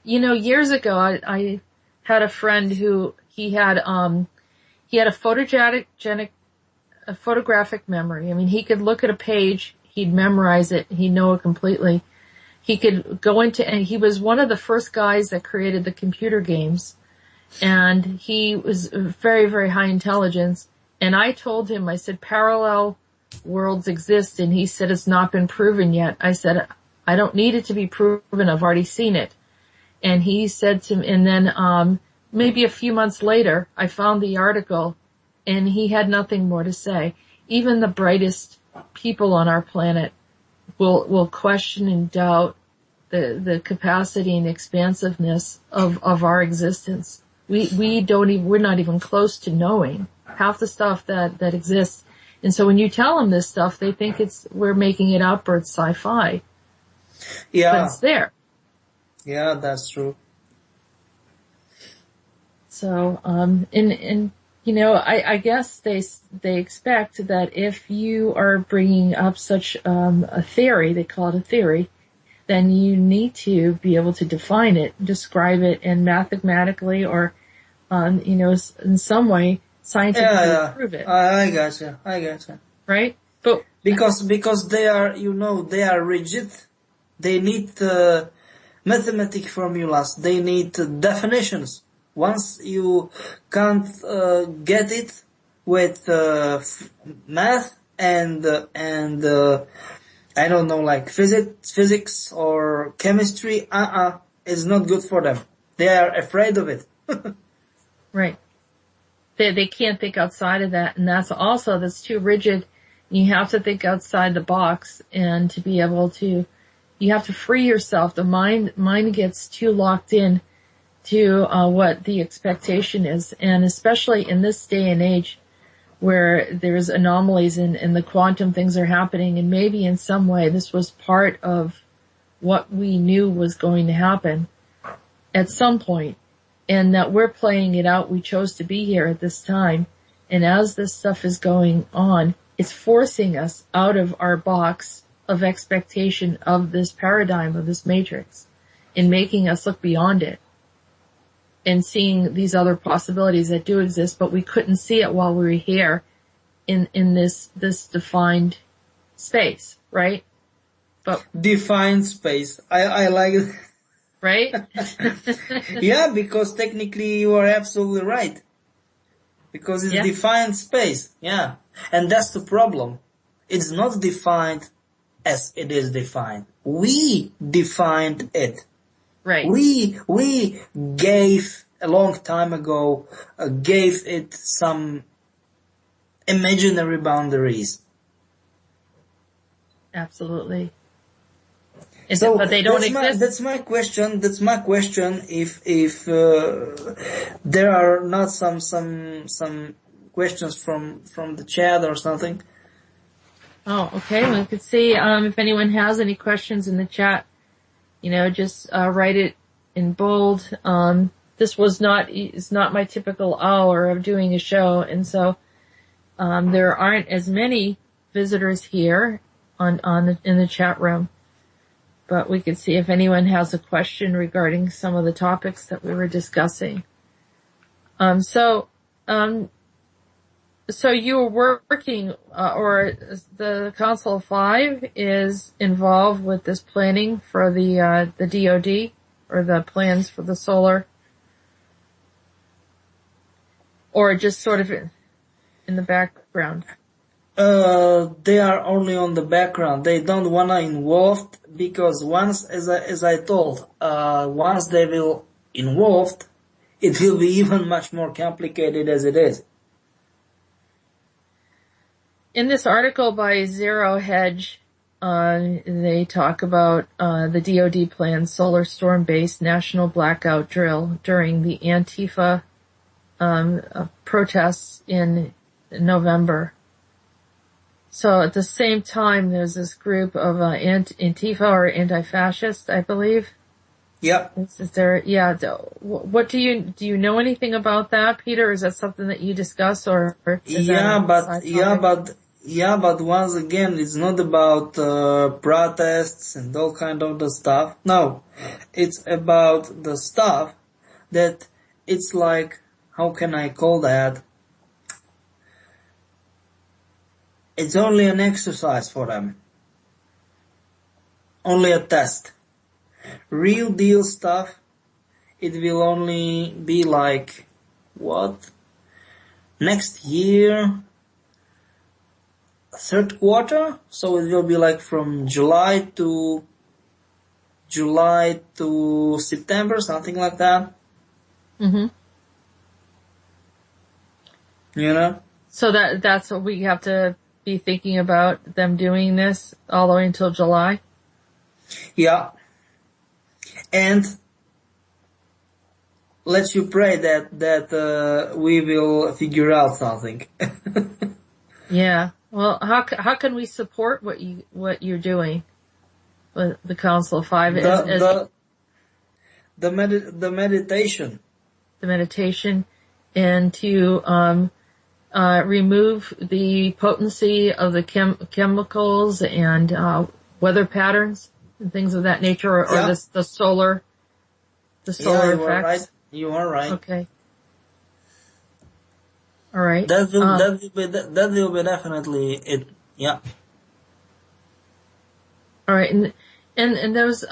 Years ago, I had a friend who he had a photographic memory. I mean, he could look at a page, he'd memorize it, he'd know it completely. He could go into, and he was one of the first guys that created the computer games. And he was very, very high intelligence. And I told him, I said, parallel worlds exist. And he said, it's not been proven yet. I said, I don't need it to be proven. I've already seen it. And he said to me, and then, maybe a few months later, I found the article and he had nothing more to say. Even the brightest people on our planet will question and doubt the capacity and expansiveness of our existence. We're not even close to knowing half the stuff that exists. And so when you tell them this stuff, they think we're making it up or it's sci-fi. Yeah. But it's there. Yeah, that's true. So, I guess they expect that if you are bringing up such, a theory, they call it a theory, then you need to be able to define it, describe it, and mathematically or, in some way scientifically prove it. I gotcha. Right? But because they are rigid. They need mathematic formulas. They need definitions. Once you can't get it with math and I don't know, like physics or chemistry, it's not good for them. They are afraid of it. Right. They can't think outside of that, and that's too rigid. You have to think outside the box, and to be able to, you have to free yourself. The mind gets too locked in to what the expectation is, and especially in this day and age where there's anomalies and the quantum things are happening, and maybe in some way this was part of what we knew was going to happen at some point, and that we're playing it out. We chose to be here at this time, and as this stuff is going on, it's forcing us out of our box of expectation of this paradigm, of this matrix, and making us look beyond it and seeing these other possibilities that do exist, but we couldn't see it while we were here in this defined space, right? But defined space. I like it. Right? Yeah, because technically you are absolutely right. Because it's defined space. Yeah. And that's the problem. It's not defined as it is defined. We defined it. Right. We gave a long time ago, gave it some imaginary boundaries. Absolutely. So but they don't exist. That's my question. If there are not some questions from the chat or something. Oh, okay. We could see if anyone has any questions in the chat. Just write it in bold. This is not my typical hour of doing a show, and so there aren't as many visitors here in the chat room. But we could see if anyone has a question regarding some of the topics that we were discussing. So you were working, or the Council of Five is involved with this planning for the DoD, or the plans for the solar, or just sort of in the background? They are only on the background. They don't wanna involved because once, as I told, once they will involved, it will be even much more complicated as it is. In this article by Zero Hedge, they talk about the DoD planned solar storm-based national blackout drill during the Antifa protests in November. So at the same time, there's this group of Antifa or anti-fascist, I believe, Yeah. Is there, yeah, what do you know anything about that, Peter? Is that something that you discuss, or is that Yeah, a but side topic? once again, it's not about protests and all kind of the stuff. No, it's about the stuff that it's like, how can I call that? It's only an exercise for them, only a test. Real deal stuff, it will only be like, what? Next year, third quarter, so it will be like from July to September, something like that. Mm-hmm. You know? So that's what we have to be thinking about, them doing this all the way until July? Yeah. And let's you pray that we will figure out something. Yeah. Well, how can we support what you're doing with the Council of Five The meditation. the meditation, and to remove the potency of the chemicals and weather patterns and things of that nature, or Yeah. the solar Yeah, you are effects? right. You are right. Okay. All right. That will be definitely it. Yeah. All right. And those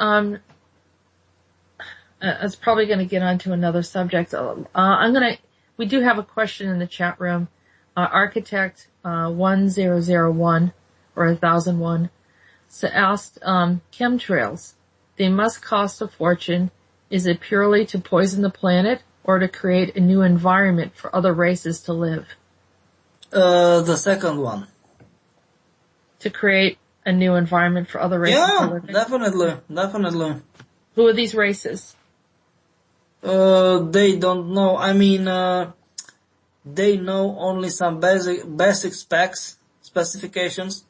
it's probably going to get onto another subject. We do have a question in the chat room. Architect 1001 or 1001 asked, chemtrails, they must cost a fortune. Is it purely to poison the planet or to create a new environment for other races to live? The second one. To create a new environment for other races to Yeah, live in? definitely. Who are these races? They don't know. I mean, they know only some basic specifications,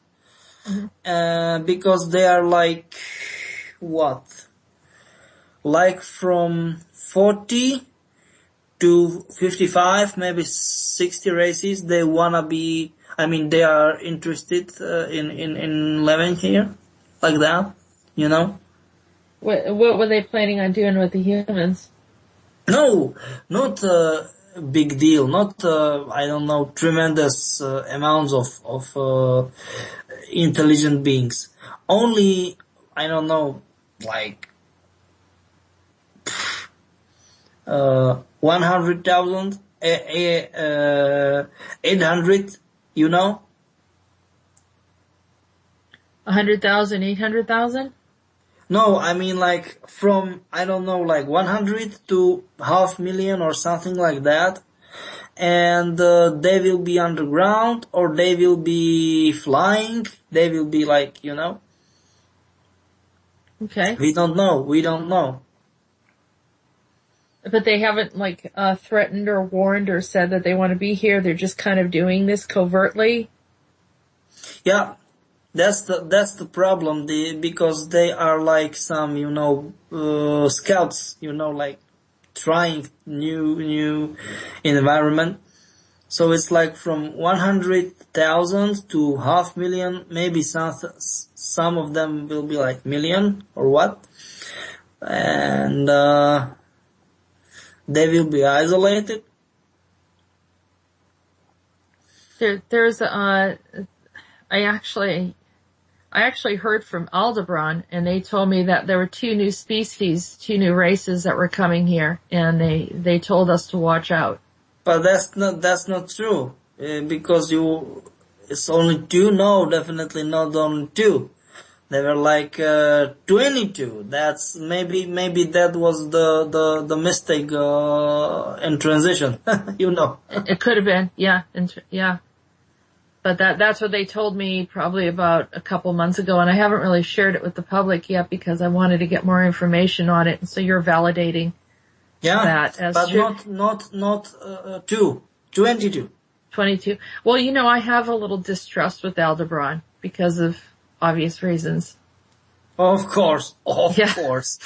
because they are like, what? Like from 40 to 55, maybe 60 races. They wanna be, I mean, they are interested in living here, like that, you know? What were they planning on doing with the humans? No, not a big deal, not, I don't know, tremendous amounts of intelligent beings. Only, I don't know, like 100,000, 800, you know? 100,000, 800,000? No, I mean like from, I don't know, like 100 to 500,000 or something like that. And they will be underground, or they will be flying. They will be like, you know? Okay. We don't know. But they haven't threatened or warned or said that they want to be here. They're just kind of doing this covertly. Yeah, that's the problem. Because they are like some, you know, scouts, you know, like trying new environment. So it's like from 100,000 to 500,000, maybe some of them will be like million or what. And they will be isolated. There's I actually heard from Aldebaran, and they told me that there were two new races that were coming here, and they told us to watch out. But that's not true, because it's only two. No, definitely not only two. There were like 22. That's maybe that was the mistake in transition. You know. It could have been, yeah, yeah. But that's what they told me probably about a couple months ago, and I haven't really shared it with the public yet because I wanted to get more information on it. And so you're validating that as but true. not 22. 22. Well, I have a little distrust with Aldebaran because of obvious reasons. Of course, of Yeah. course.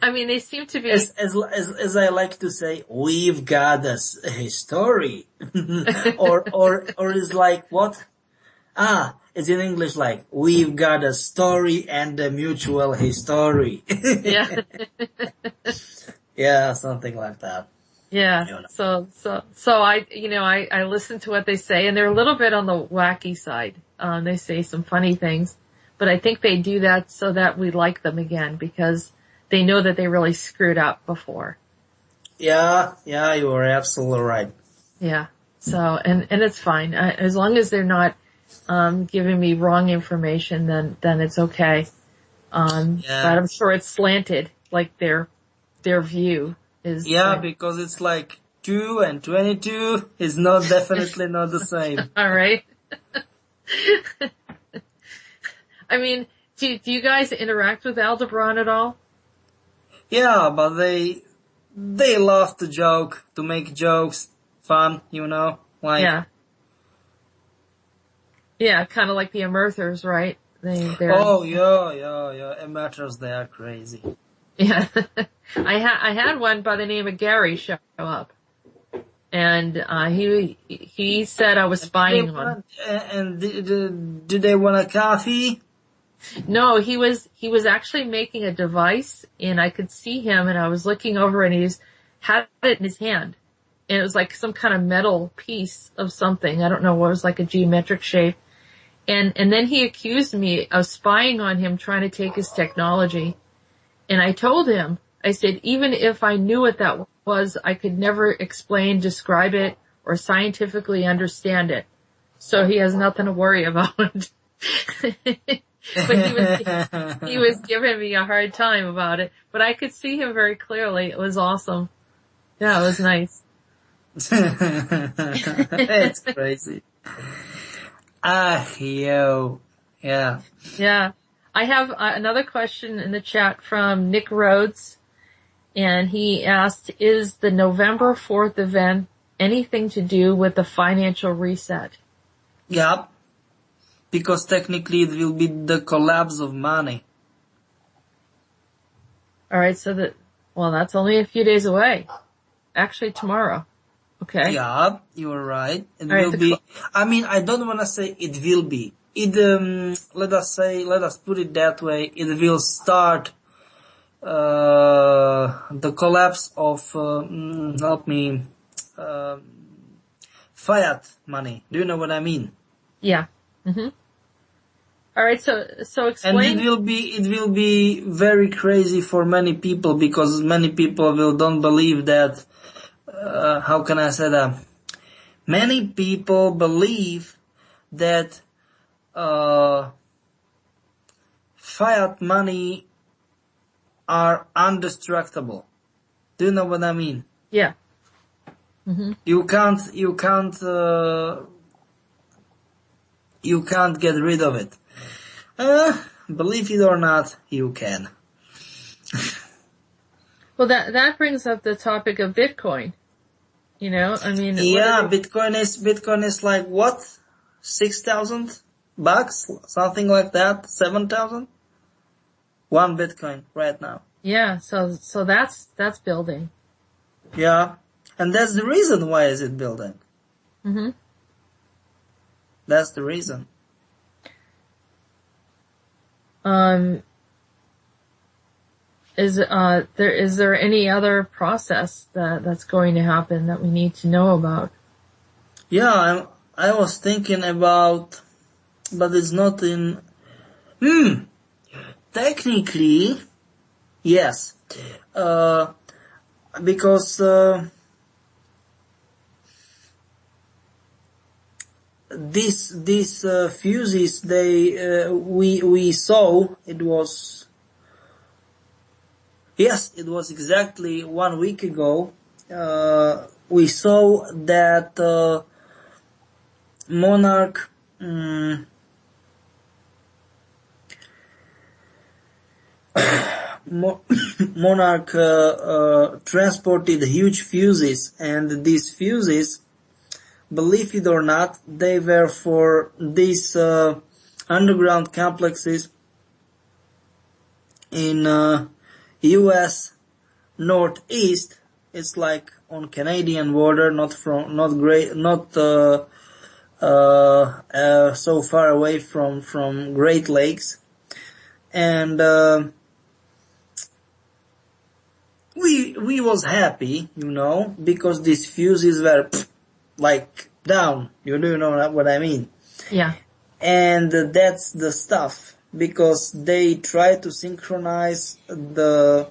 I mean, they seem to be. As I like to say, we've got a story, or is like what? It's in English like we've got a story and a mutual history. Yeah. Yeah, something like that. Yeah. You know. So I listen to what they say, and they're a little bit on the wacky side. They say some funny things, but I think they do that so that we like them again because they know that they really screwed up before. Yeah, you are absolutely right. Yeah. So, and it's fine. As long as they're not, giving me wrong information, then it's okay. But I'm sure it's slanted, like their view is. Yeah, because it's like 2 and 22 is definitely not the same. All right. I mean, do you guys interact with Aldebaran at all? Yeah, but they love to joke, to make jokes, fun, like. Yeah, kind of like the Emerthers, right? They're. Oh, yeah. Amateurs, they are crazy. Yeah. I had one by the name of Gary show up. And, he said I was spying on him. And did they want a coffee? No, he was actually making a device, and I could see him, and I was looking over, and he had it in his hand. And it was like some kind of metal piece of something. I don't know what, it was like a geometric shape. And then he accused me of spying on him, trying to take his technology. And I told him, I said, even if I knew what that was, I could never explain, describe it, or scientifically understand it. So he has nothing to worry about. But he was giving me a hard time about it. But I could see him very clearly. It was awesome. Yeah, it was nice. It's crazy. Yeah. Yeah. I have another question in the chat from Nick Rhodes, and he asked, is the November 4th event anything to do with the financial reset? Yeah. Because technically it will be the collapse of money. Alright, that's only a few days away. Actually tomorrow. Okay. Yeah, you are right. It will be. I mean, I don't want to say it will be. Let us put it that way. It will start the collapse of fiat money. Do you know what I mean? Yeah. Mhm. All right. So explain. And it will be very crazy for many people because many people don't believe that. How can I say that? Many people believe that fiat money are indestructible. Do you know what I mean? Yeah. Mm-hmm. You can't get rid of it. Believe it or not, you can. Well, that brings up the topic of Bitcoin. I mean. Yeah, Bitcoin is like what? $6,000? Something like that? 7,000? One Bitcoin right now. Yeah, so that's building. Yeah. And that's the reason why is it building. Mhm. That's the reason. Is there any other process that's going to happen that we need to know about? Yeah, I was thinking about, but it's not in. Technically, yes, because these fuses we saw it was. Yes, it was exactly 1 week ago. We saw that Monarch Monarch transported huge fuses, and these fuses, believe it or not, they were for these underground complexes in U.S. Northeast. It's like on Canadian border, not so far away from Great Lakes, and we was happy, because these fuses were like down. You do know what I mean? Yeah. And that's the stuff, because they try to synchronize the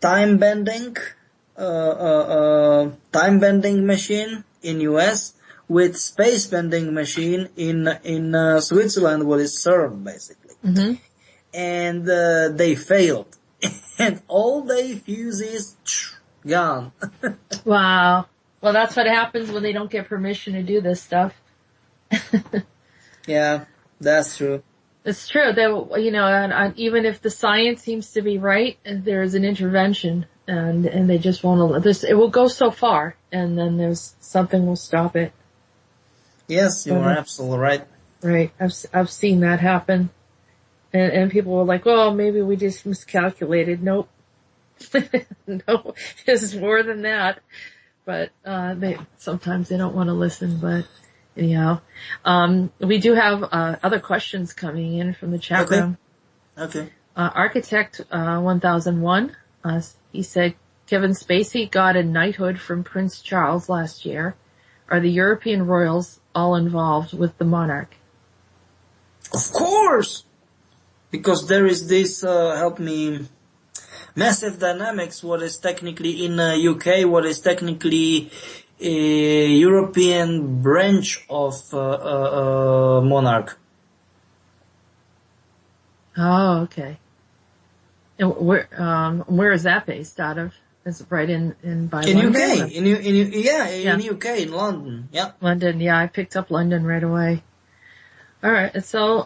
time bending machine in US with space bending machine in Switzerland, what is CERN basically. Mm-hmm. And they failed, and all the fuses gone. Wow. Well, that's what happens when they don't get permission to do this stuff. Yeah, that's true. It's true. And even if the science seems to be right, there is an intervention, and they just won't. It will go so far, and then something will stop it. Yes, you are absolutely right. Right. I've seen that happen, and people were like, "Well, maybe we just miscalculated." Nope. No, it's more than that. But sometimes they don't want to listen. But anyhow, we do have other questions coming in from the chat room. Okay. Architect 1001, he said, Kevin Spacey got a knighthood from Prince Charles last year. Are the European royals all involved with the monarch? Of course! Because there is this, massive dynamics, what is technically in UK, what is technically a European branch of monarch. Oh, okay. And where is that based out of? Is it right in London? UK? In UK, in London. Yeah. London, yeah, I picked up London right away. Alright, so,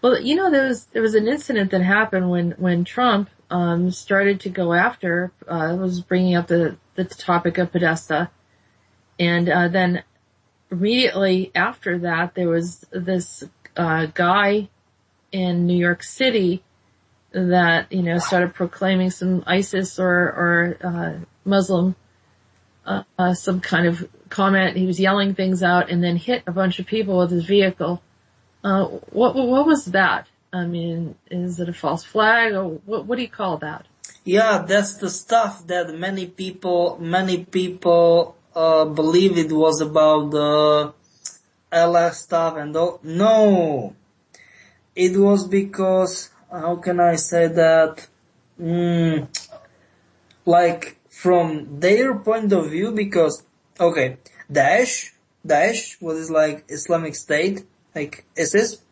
well, there was an incident that happened when Trump, started to go after, was bringing up the topic of Podesta. And, then immediately after that, there was this, guy in New York City that, started proclaiming some ISIS or Muslim, some kind of comment. He was yelling things out and then hit a bunch of people with his vehicle. What was that? I mean, is it a false flag, or what do you call that? Yeah, that's the stuff that many people believe it was about the Allah stuff and all. No, it was because, how can I say that? Like from their point of view, because Daesh, what is like Islamic State, like ISIS,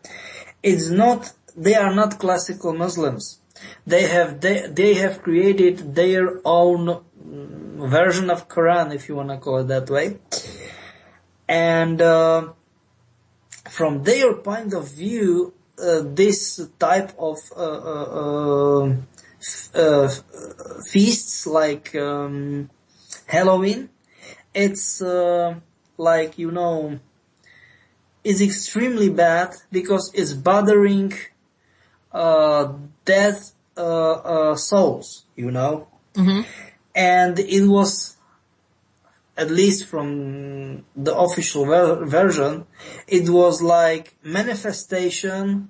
they are not classical Muslims. They have created their own version of Quran, if you want to call it that way. And from their point of view, this type of feasts like Halloween, it's is extremely bad because it's bothering dead souls, Mm-hmm. And it was, at least from the official version, it was like manifestation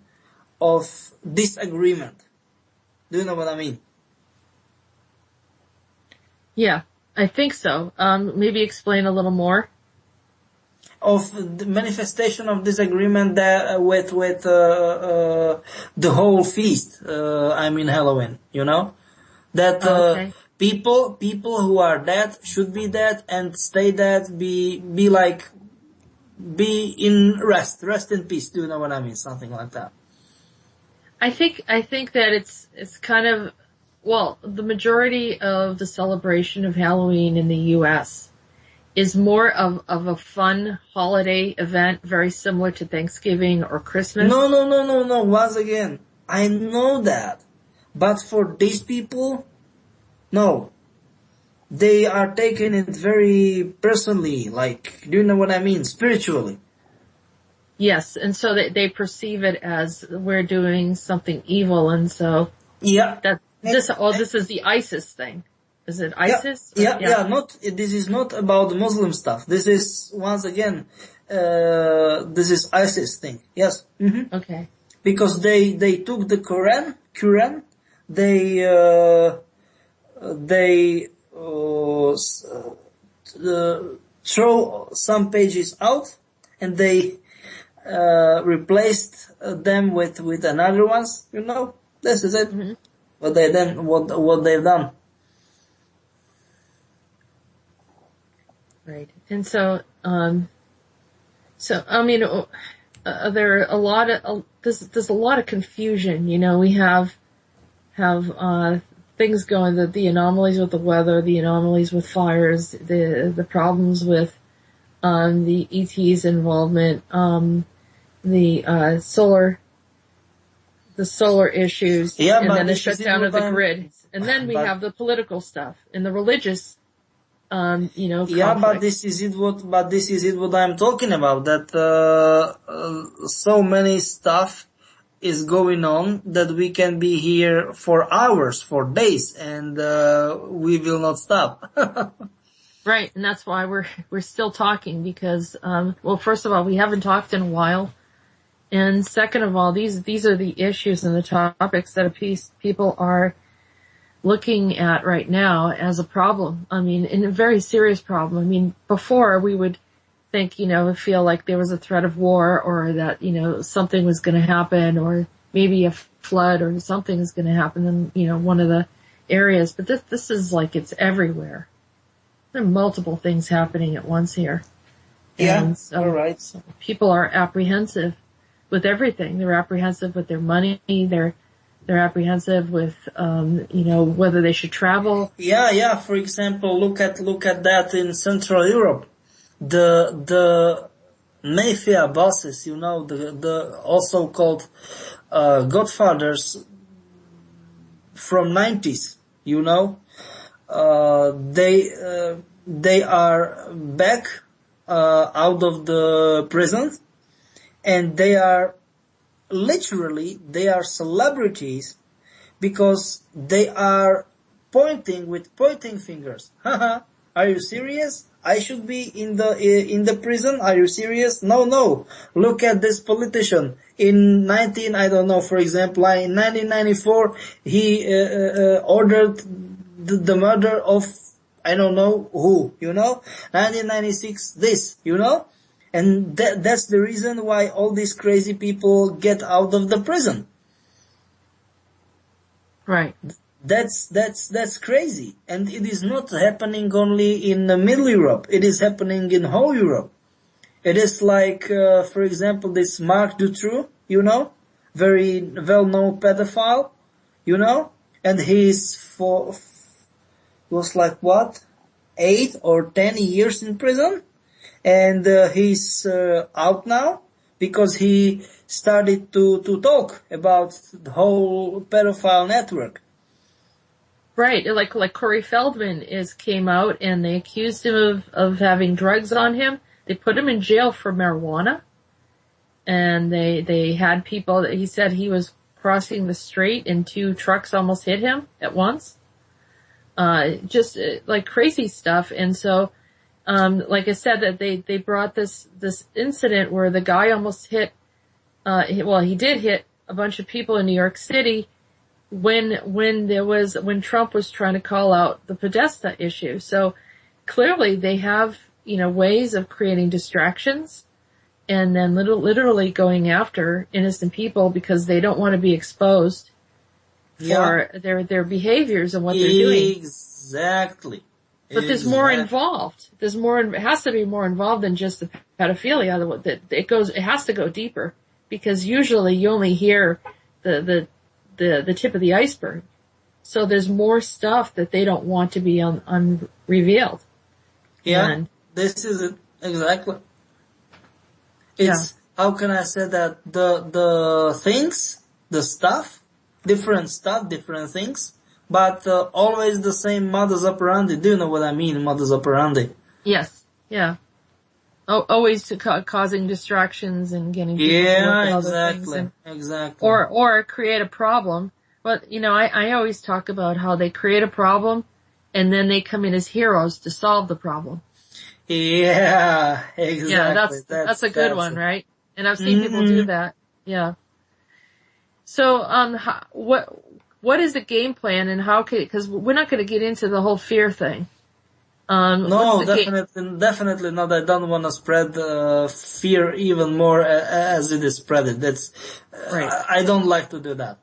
of disagreement. Do you know what I mean? Yeah, I think so. Maybe explain a little more. Of the manifestation of disagreement that with the whole feast. Halloween. That Okay. people who are dead should be dead and stay dead. Be in rest in peace. Do you know what I mean? Something like that. I think that it's kind of, well, the majority of the celebration of Halloween in the U.S. is more of a fun holiday event, very similar to Thanksgiving or Christmas. No. Once again, I know that. But for these people, no. They are taking it very personally, like, do you know what I mean? Spiritually. Yes, and so they perceive it as we're doing something evil, and so Yeah. this is the ISIS thing. Is it ISIS? Yeah. This is not about Muslim stuff. This is once again, this is ISIS thing. Yes. Mm-hmm. Okay. Because they took the Quran, they throw some pages out, and they replaced them with another ones. You know, this is it. Mm-hmm. What they've done. Right. And so I mean, there are a lot of there's a lot of confusion. You know, we have things going, the anomalies with the weather, the anomalies with fires, the problems with the ET's involvement, the solar issues, and then the shutdown of the grid, and then we have the political stuff and the religious, conflict. Yeah, but this is it. What I'm talking about. That so many stuff is going on that we can be here for hours, for days, and we will not stop. Right, and that's why we're still talking, because well, first of all, we haven't talked in a while, and second of all, these are the issues and the topics that people are looking at right now as a problem. I mean, in a very serious problem. I mean, before we would think, feel like there was a threat of war, or that, something was going to happen, or maybe a flood or something is going to happen in, one of the areas. But this is like, it's everywhere. There are multiple things happening at once here. Yeah, and so, all right. So people are apprehensive with everything. They're apprehensive with their money. They're apprehensive with, whether they should travel. Yeah. For example, look at that in Central Europe. The mafia bosses, the also called godfathers from 90s, they are back out of the prison, and they are celebrities, because they are pointing fingers. Are you serious? I should be in the prison? Are you serious? No. Look at this politician. In for example, in 1994, he ordered the murder of I don't know who. 1996, this. And that's the reason why all these crazy people get out of the prison. Right. That's crazy. And it is not happening only in Middle Europe. It is happening in whole Europe. It is like, for example, this Marc Dutroux, very well-known pedophile, and was like, 8 or 10 years in prison? And he's out now because he started to talk about the whole pedophile network. Right, like Corey Feldman came out, and they accused him of having drugs on him. They put him in jail for marijuana, and they had people that he said he was crossing the street and 2 trucks almost hit him at once. Just like crazy stuff. And so, like I said, that they brought this incident where the guy almost hit, he did hit a bunch of people in New York City when Trump was trying to call out the Podesta issue. So clearly they have, ways of creating distractions, and then literally going after innocent people because they don't want to be exposed for their behaviors and what they're doing. Exactly. But there's more involved. It has to be more involved than just the pedophilia. It has to go deeper, because usually you only hear the tip of the iceberg. So there's more stuff that they don't want to be unrevealed. Yeah, and this is it. Exactly. It's, how can I say that, the things, the stuff, different things, but always the same modus operandi. Do you know what I mean, modus operandi? Yes. Yeah. always causing distractions and getting people to look at other things, and, exactly. or create a problem. But I always talk about how they create a problem, and then they come in as heroes to solve the problem. Yeah, exactly. Yeah, that's a good one, right? And I've seen people do that. Yeah. So, what is the game plan, and how because we're not going to get into the whole fear thing. No, definitely not. I don't want to spread fear even more as it is spreaded. That's right. I don't like to do that.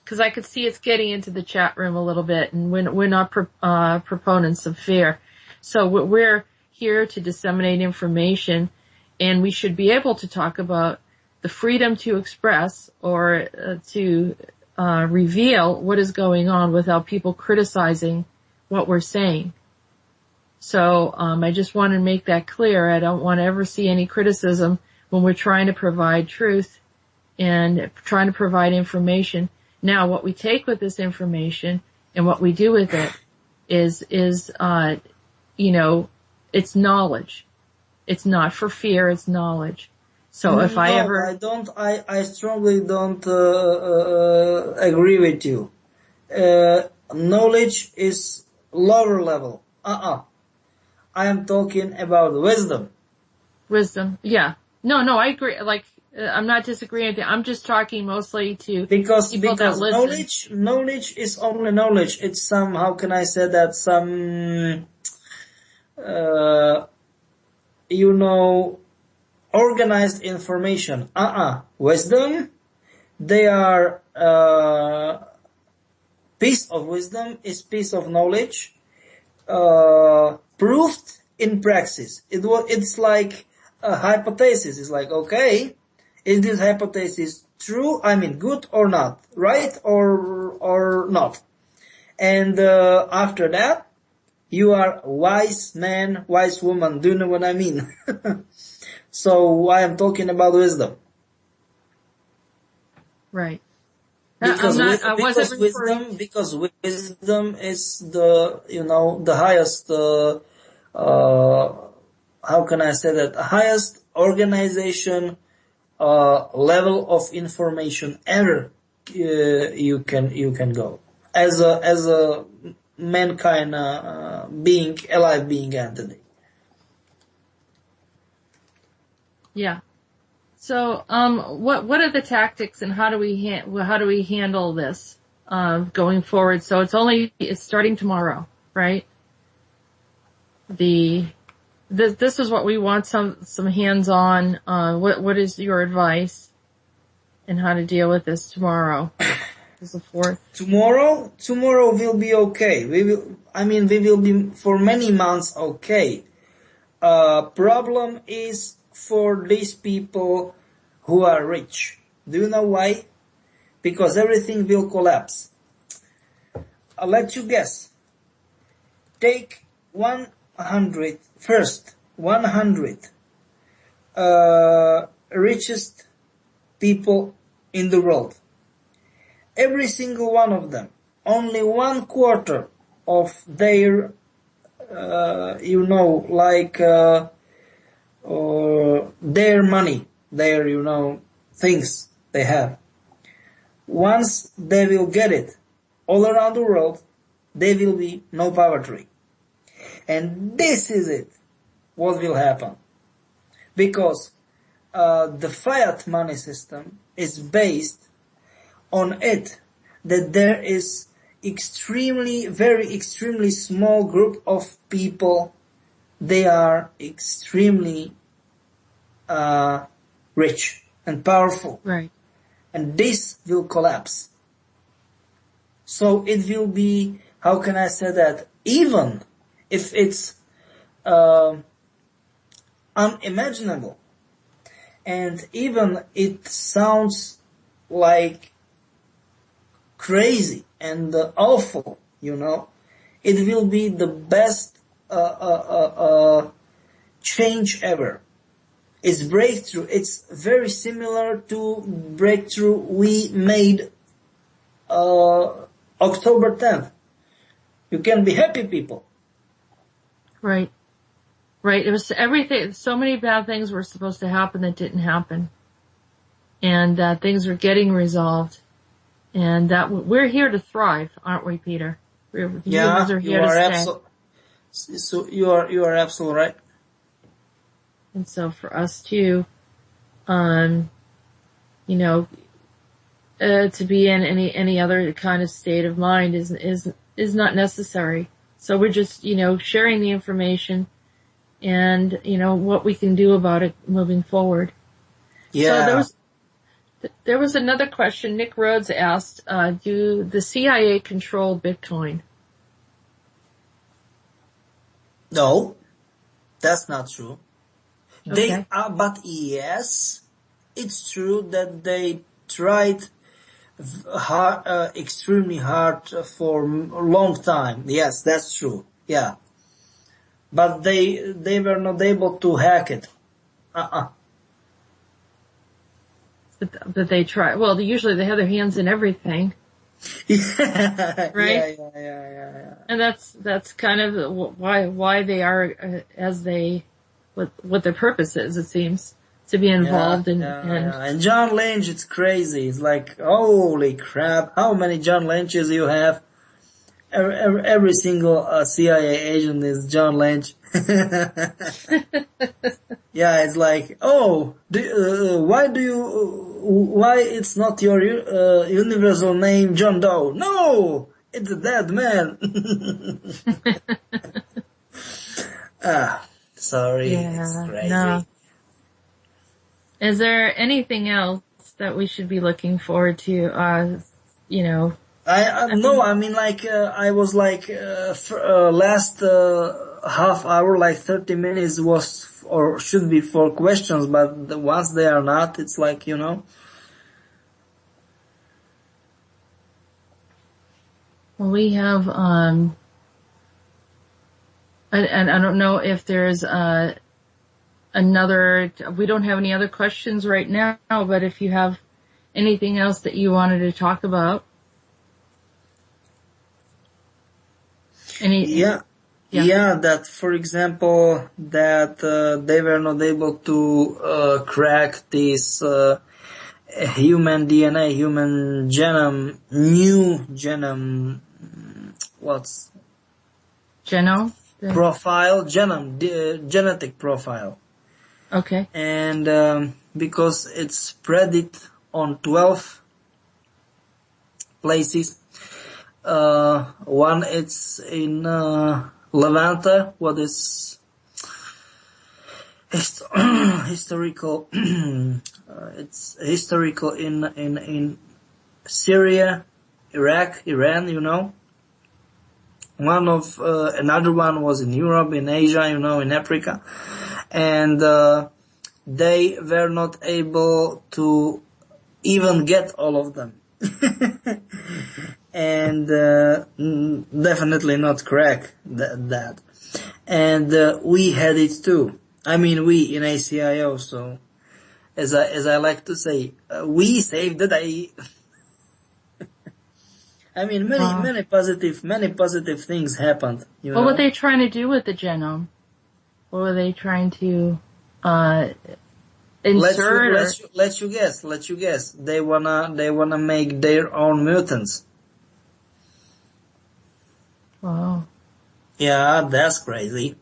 Because I could see it's getting into the chat room a little bit, and we're not proponents of fear. So we're here to disseminate information, and we should be able to talk about the freedom to express or to reveal what is going on without people criticizing what we're saying. So I just want to make that clear. I don't want to ever see any criticism when we're trying to provide truth and trying to provide information. Now, what we take with this information and what we do with it is it's knowledge. It's not for fear, it's knowledge. So if I strongly don't agree with you. Knowledge is lower level. I am talking about wisdom. Wisdom, yeah. No, I agree. Like, I'm not disagreeing with you. I'm just talking mostly to because people that listen. Knowledge is only knowledge. It's some, how can I say that, some, organized information. Wisdom, they are, piece of wisdom is piece of knowledge, proved in praxis. It's like a hypothesis. It's like, okay, is this hypothesis true? I mean, good or not? Right or not? And after that, you are a wise man, wise woman. Do you know what I mean? So I am talking about wisdom. Right. Because wisdom is the highest, how can I say that, highest organization, level of information ever, you can go. As a mankind, alive being entity. Yeah. So, what are the tactics, and how do we handle this going forward? So it's starting tomorrow, right? This is what we want, some hands-on. What is your advice, and how to deal with this tomorrow? Is the 4th. Tomorrow will be okay. We will be for many months okay. Problem is for these people who are rich. Do you know why? Because everything will collapse. I'll let you guess. Take 100 richest people in the world. Every single one of them, only 1/4 of their, their money, their, things they have. Once they will get it all around the world, there will be no poverty. And this is it, what will happen. Because the fiat money system is based on it that there is very extremely small group of people. They are extremely rich and powerful. Right. And this will collapse. So it will be, how can I say that, even if it's unimaginable, and even it sounds like crazy and awful, it will be the best change ever. It's breakthrough. It's very similar to breakthrough we made October 10th. You can be happy, people. Right. Right? It was everything, so many bad things were supposed to happen that didn't happen. And things are getting resolved. And that we're here to thrive, aren't we, Peter? Humans are here to stay. So you are absolutely right. And so for us too, to be in any other kind of state of mind is not necessary. So we're just, sharing the information and, what we can do about it moving forward. Yeah. So there was another question. Nick Rhodes asked, do the CIA control Bitcoin? No, that's not true. Okay. But yes, it's true that they tried extremely hard for a long time. Yes, that's true. Yeah. But they were not able to hack it. But they try. Well, usually they have their hands in everything. Yeah. Right? Yeah. And that's kind of why they are what their purpose is, it seems, to be involved in. And John Lynch, it's crazy. It's like, holy crap, how many John Lynches you have? Every single CIA agent is John Lynch. Yeah, it's like, why it's not your universal name John Doe? No, it's a dead man. Sorry, it's crazy. No. Is there anything else that we should be looking forward to? I was like, last half hour, like 30 minutes was, or should be for questions, but once they are not, it's like, Well, we have, and I don't know if there's, we don't have any other questions right now, but if you have anything else that you wanted to talk about. That, for example, that they were not able to crack this human DNA, human genome, new genome, what's genome profile, genetic profile. Okay. And because it spread it on 12 places. One it's in Levante, what is historical. It's historical in Syria, Iraq, Iran. Another one was in Europe, in Asia, in Africa, and they were not able to even get all of them. And definitely not crack that. And we had it too. I mean, we in ACIO. So, as I like to say, we saved the day. I mean, many positive things happened. What were they trying to do with the genome? What were they trying to insert? Let you guess. They wanna make their own mutants. Wow. Yeah, that's crazy.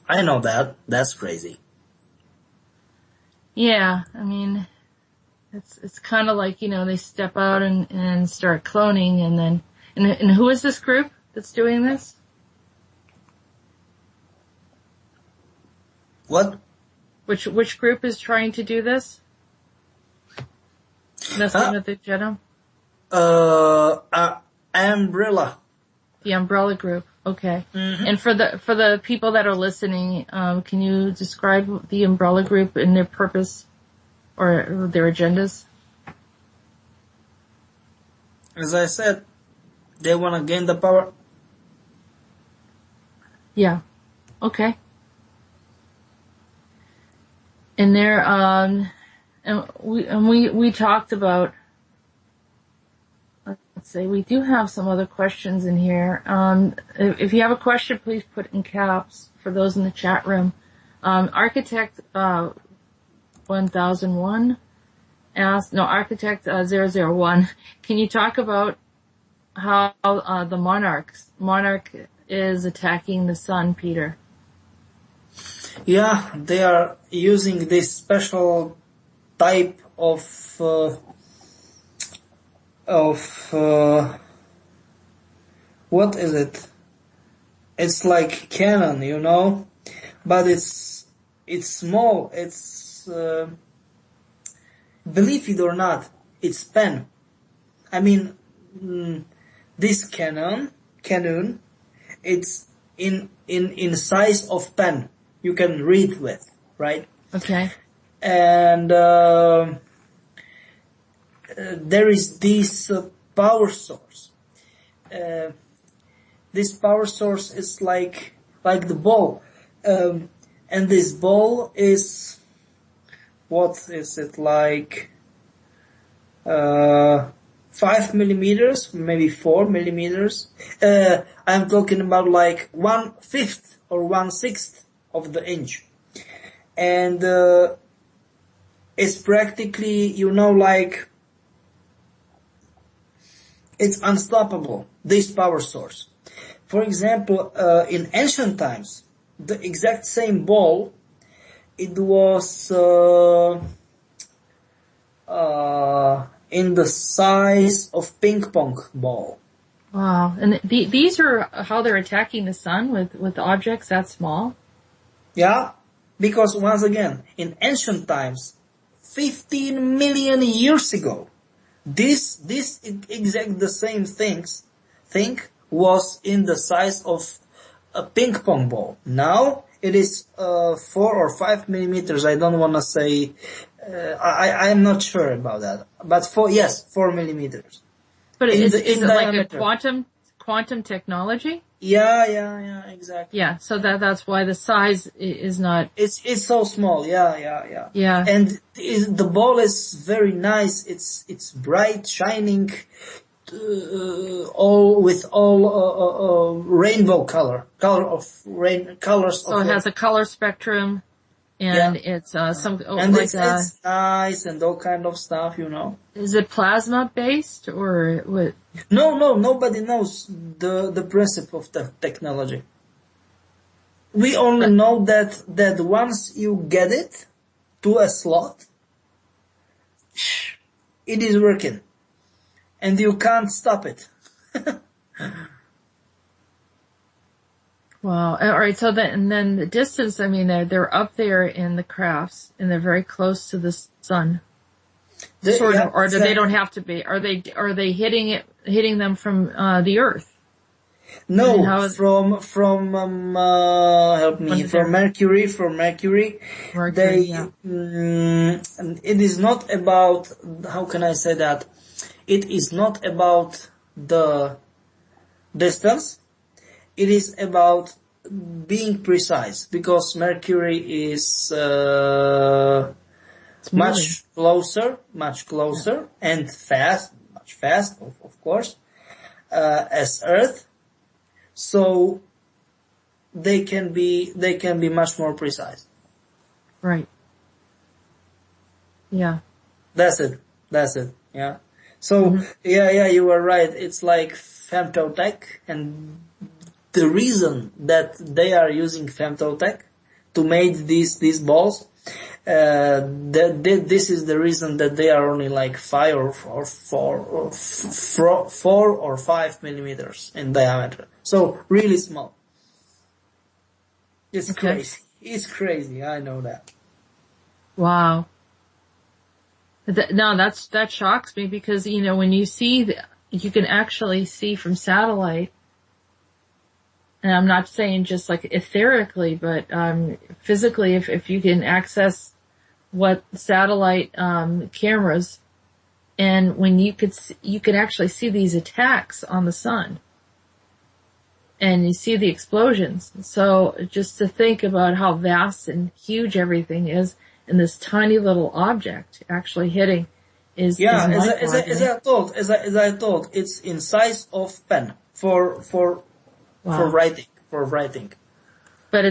I know that. That's crazy. Yeah, I mean, it's kind of like, they step out and start cloning, and then, and who is this group that's doing this? What? Which group is trying to do this? Messing with the genome? Umbrella. The Umbrella Group. Okay. Mm-hmm. And for the people that are listening, can you describe the Umbrella Group and their purpose or their agendas? As I said, they want to gain the power. Yeah. Okay. And there, and we talked about Let's see, we do have some other questions in here. If you have a question, please put it in caps for those in the chat room. Architect 1001 asked, no, Architect 001, can you talk about how the monarch is attacking the sun, Peter? Yeah, they are using this special type of what is it? It's like cannon, you know, but it's small. It's believe it or not, it's pen. I mean, this cannon, it's in size of pen. You can read with, right? Okay. And there is this power source. This power source is like the ball, and this ball is, what is it, like 5 millimeters, maybe 4 millimeters. I'm talking about like 1/5 or 1/6 of the inch, and it's practically, you know, like, it's unstoppable, this power source. For example, in ancient times, the exact same ball, it was in the size of ping pong ball. Wow. And these are how they're attacking the sun, with objects that small? Yeah, because once again, in ancient times, 15 million years ago, this exact the same thing was in the size of a ping pong ball. Now it is 4 or 5 millimeters. I don't want to say. I'm not sure about that, but 4 millimeters. But is it like a quantum technology? Yeah, exactly. Yeah, so that's why the size is not. It's so small. Yeah. Yeah. And the ball is very nice. It's bright, shining, all rainbow colors. So it has a color spectrum, and it's it's nice and all kind of stuff, you know. Is it plasma based or what? No, nobody knows the principle of the technology. We only know that once you get it to a slot, it is working, and you can't stop it. Wow. All right. So then the distance, I mean, they're up there in the crafts, and they're very close to the sun. Or they don't have to be. Are they hitting them from the earth? No, from help me, from Mercury. It is not about, how can I say that? It is not about the distance. It is about being precise, because Mercury is much closer, and much fast, of course, as Earth. So they can be much more precise. Right. Yeah. That's it. Yeah. So yeah, you are right. It's like femtotech, and the reason that they are using femtotech to make these balls, this is the reason that they are only like 4 or 5 millimeters in diameter. So really small. It's crazy. It's crazy. I know that. Wow. No, that shocks me, because, you know, when you see you can actually see from satellite, and I'm not saying just like etherically, but physically, if you can access what satellite cameras, and when you could actually see these attacks on the sun, and you see the explosions. So just to think about how vast and huge everything is, and this tiny little object actually hitting, is Yeah, mind-boggling. as I told, it's in size of pen for Wow. writing. But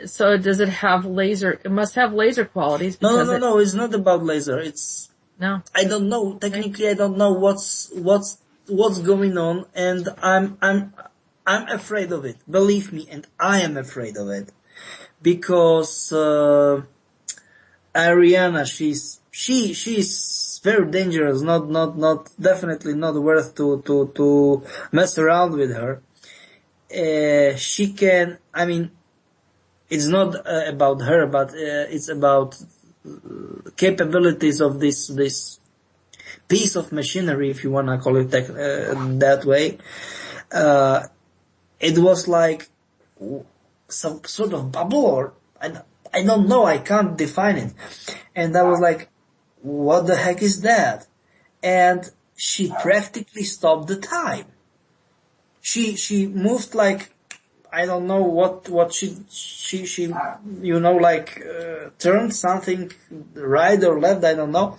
so does it have laser? It must have laser qualities because No. It's not about laser. It's no. I don't know. Technically, I don't know what's going on, and I'm afraid of it. Believe me, and I am afraid of it because Ariana, she's very dangerous. Not definitely not worth to mess around with her. She can. I mean, it's not about her, but it's about capabilities of this piece of machinery, if you wanna call it that way. It was like some sort of bubble, or I don't know. I can't define it. And I was like, what the heck is that? And she practically stopped the time. She moved like, I don't know what she turned something right or left, I don't know.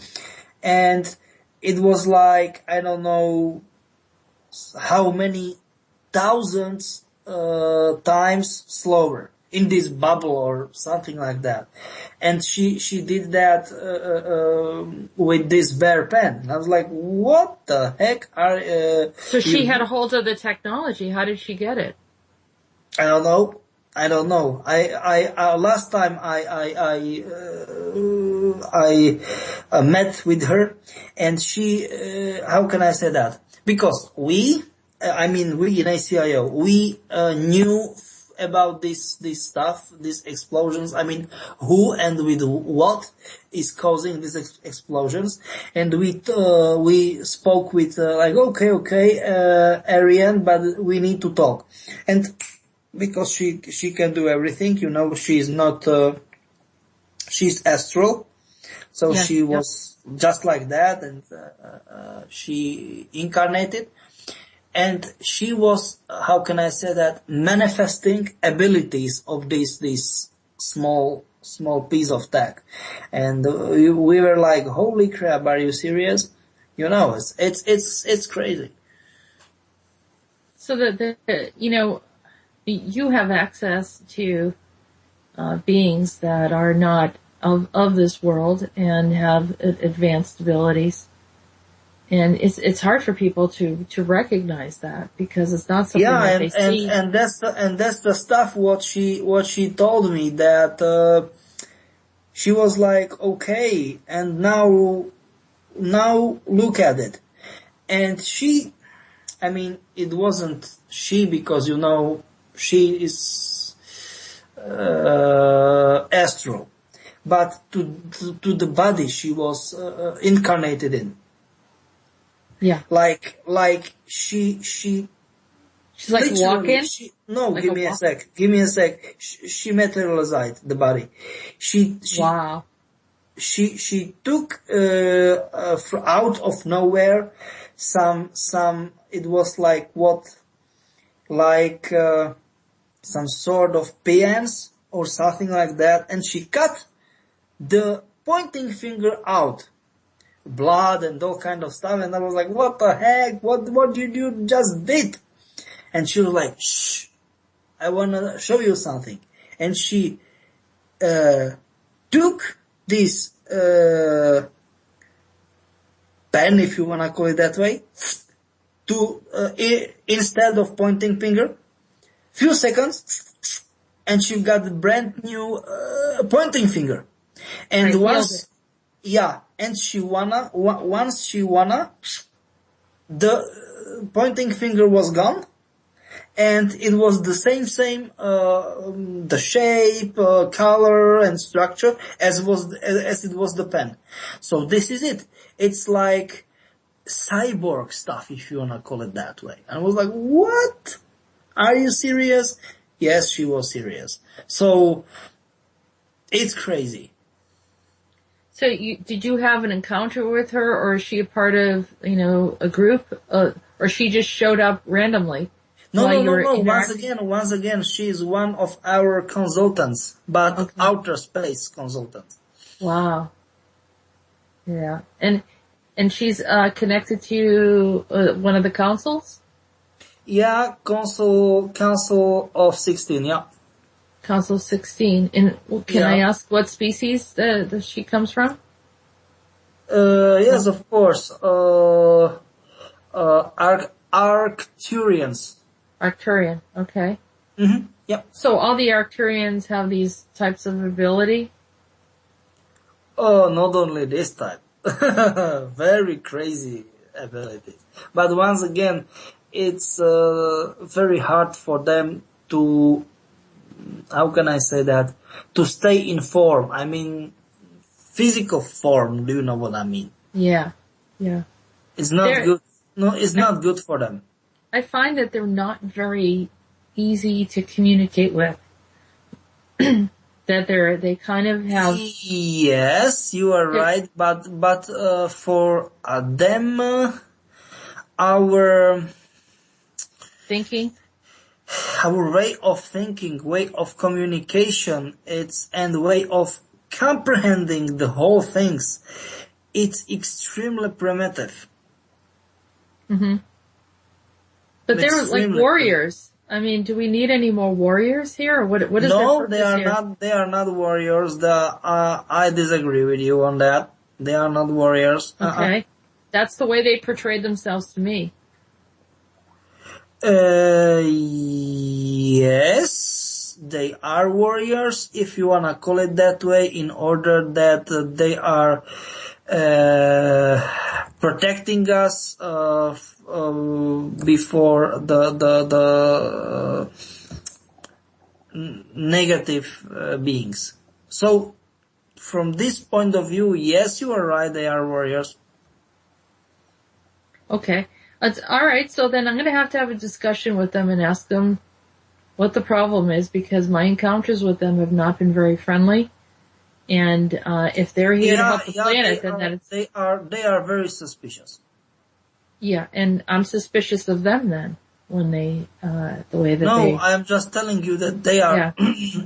And it was like, I don't know how many thousands times slower in this bubble or something like that. And she did that with this bare pen. I was like, what the heck are So she had a hold of the technology. How did she get it? I don't know. Last time I met with her, and she, how can I say that? Because we in ACIO, we knew about this stuff, these explosions. I mean, who and with what is causing these explosions, and we spoke with okay, Ariane, but we need to talk. And because she can do everything, she's not she's astral, so Yes, she was just like that, and she incarnated, and she was, how can I say that, manifesting abilities of this small piece of tech. And we were like, holy crap, are you serious? It's crazy. So you have access to beings that are not of this world and have advanced abilities, and it's hard for people to recognize that because it's not something that they see. And that's the stuff what she told me, that she was like, okay, and now look at it. And she, I mean, it wasn't she, because she is astral, but to the body she was incarnated in. Yeah, like she's like walking. Like give me a sec. She materialized the body. Wow. She took out of nowhere some. It was like some sort of peons or something like that, and she cut the pointing finger out, blood and all kind of stuff. And I was like, what the heck? What did you just did? And she was like, shh, I wanna show you something. And she took this pen, if you wanna call it that way, to instead of pointing finger, few seconds, and she got a brand new pointing finger. And once she wanna, the pointing finger was gone, and it was the same the shape, color, and structure as it was the pen. So this is it. It's like cyborg stuff, if you wanna call it that way. I was like, what? Are you serious? Yes, she was serious. So it's crazy. So did you have an encounter with her, or is she a part of, a group, or she just showed up randomly? No. Once again, she is one of our consultants, but outer space consultants. Wow. Yeah. And And she's connected to one of the councils? Yeah, Council of 16, yeah. Council 16. And can I ask what species that she comes from? Yes, of course. Arcturians. Arcturian, okay. Mm-hmm. Yep. So all the Arcturians have these types of ability? Oh, not only this type. Very crazy abilities. But once again, it's very hard for them to, how can I say that, to stay in form. I mean, physical form, do you know what I mean? Yeah. It's not good. No, it's not good for them. I find that they're not very easy to communicate with. That they kind of have... Yes, you are right, but for them, our thinking, our way of thinking, way of communication, and way of comprehending the whole things, it's extremely primitive. Mm-hmm. But they're like warriors. I mean, do we need any more warriors here, or what is their purpose they are here? not. They are not warriors. I disagree with you on that. They are not warriors. Okay, that's the way they portrayed themselves to me. Yes, they are warriors, if you wanna call it that way, in order that they are protecting us before the negative beings. So, from this point of view, yes, you are right, they are warriors. Okay. Alright, so then I'm going to have a discussion with them and ask them what the problem is, because my encounters with them have not been very friendly. And if they're here to help the planet, then they are very suspicious. Yeah, and I'm suspicious of them then, when they, the way that No, I'm just telling you that they are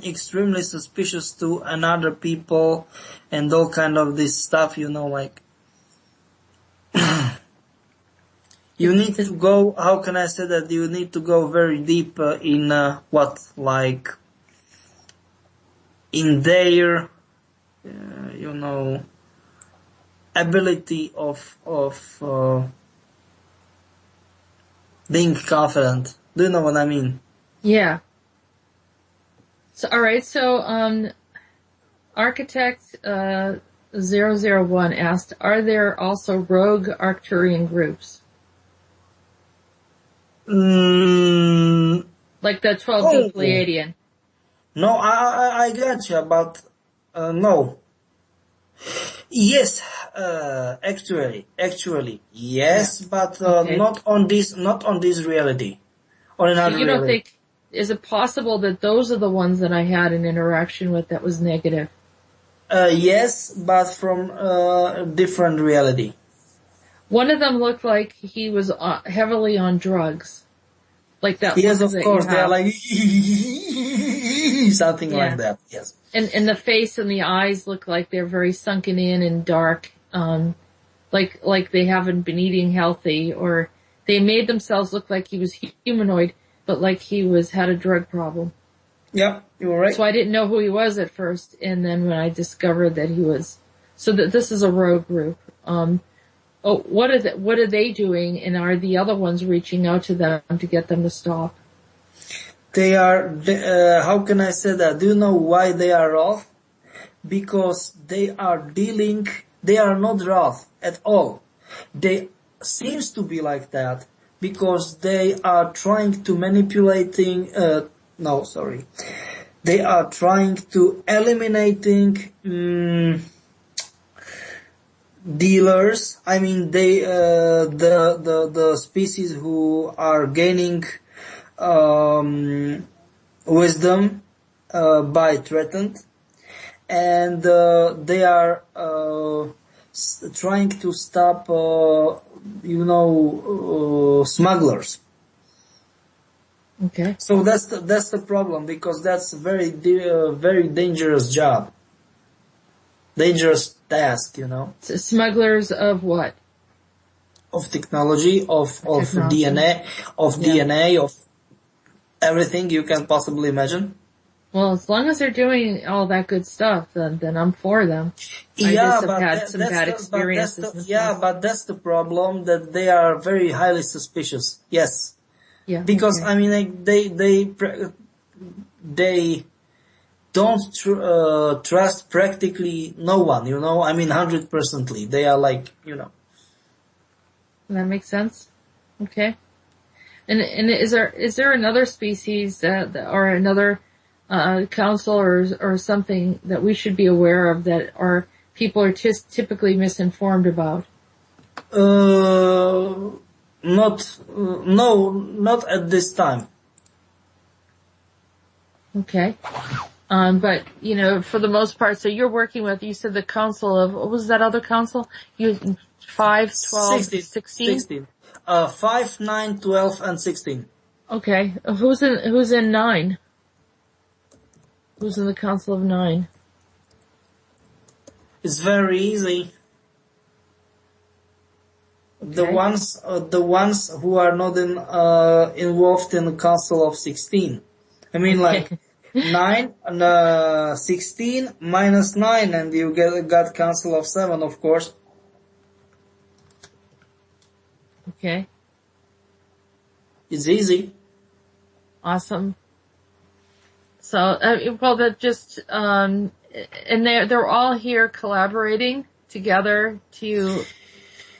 extremely suspicious to another people and all kind of this stuff, like, you need to go, how can I say that, you need to go very deep in, in their, ability of being confident. Do you know what I mean? Yeah. So, alright, so, Architect, 001 asked, are there also rogue Arcturian groups? Like the 12th Pleiadian. No, I gotcha, but, no. Yes, actually, yes, but, not on this reality. Or another So you don't reality. think, is it possible that those are the ones that I had an interaction with that was negative? Yes, but from, different reality. One of them looked like he was heavily on drugs. Like that. Yes, of course, they are like, something like that, yes. And the face and the eyes look like they're very sunken in and dark, like they haven't been eating healthy, or they made themselves look like he was humanoid, but like he had a drug problem. Yep, you were right. So I didn't know who he was at first, and then when I discovered that he was, so that this is a rogue group. What are they doing, and are the other ones reaching out to them to get them to stop? They are, how can I say that? Do you know why they are wrath? Because they are not wrath at all. They seems to be like that because they are trying to they are trying to eliminating, dealers. I mean, the species who are gaining, wisdom, by threatened, and, they are, trying to stop, smugglers. Okay. So that's the problem, because that's a very dangerous job. Dangerous task, Smugglers of what? of technology, of Technology. DNA, of everything you can possibly imagine. Well, as long as they're doing all that good stuff, then I'm for them. I Yeah, just have but had some bad experiences. but that's the problem, that they are very highly suspicious. Yes, Yeah. because okay. I mean, like, they don't trust practically no one. You know, I mean, 100%. They are like, you know. That makes sense. Okay. And is there another species that or another council or something that we should be aware of that our people are just typically misinformed about? Not at this time. Okay. But, you know, for the most part, so you're working with, you said the council of, what was that other council? 5, 12, 16? 16. 5, 9, 12, and 16. Okay. Who's in 9? Who's in the council of 9? It's very easy. Okay. The ones who are not involved in the council of 16. I mean, like, 9 and 16 minus 9, and you got council of 7, of course. Okay. It's easy. Awesome. So, well, that just, and they're all here collaborating together to,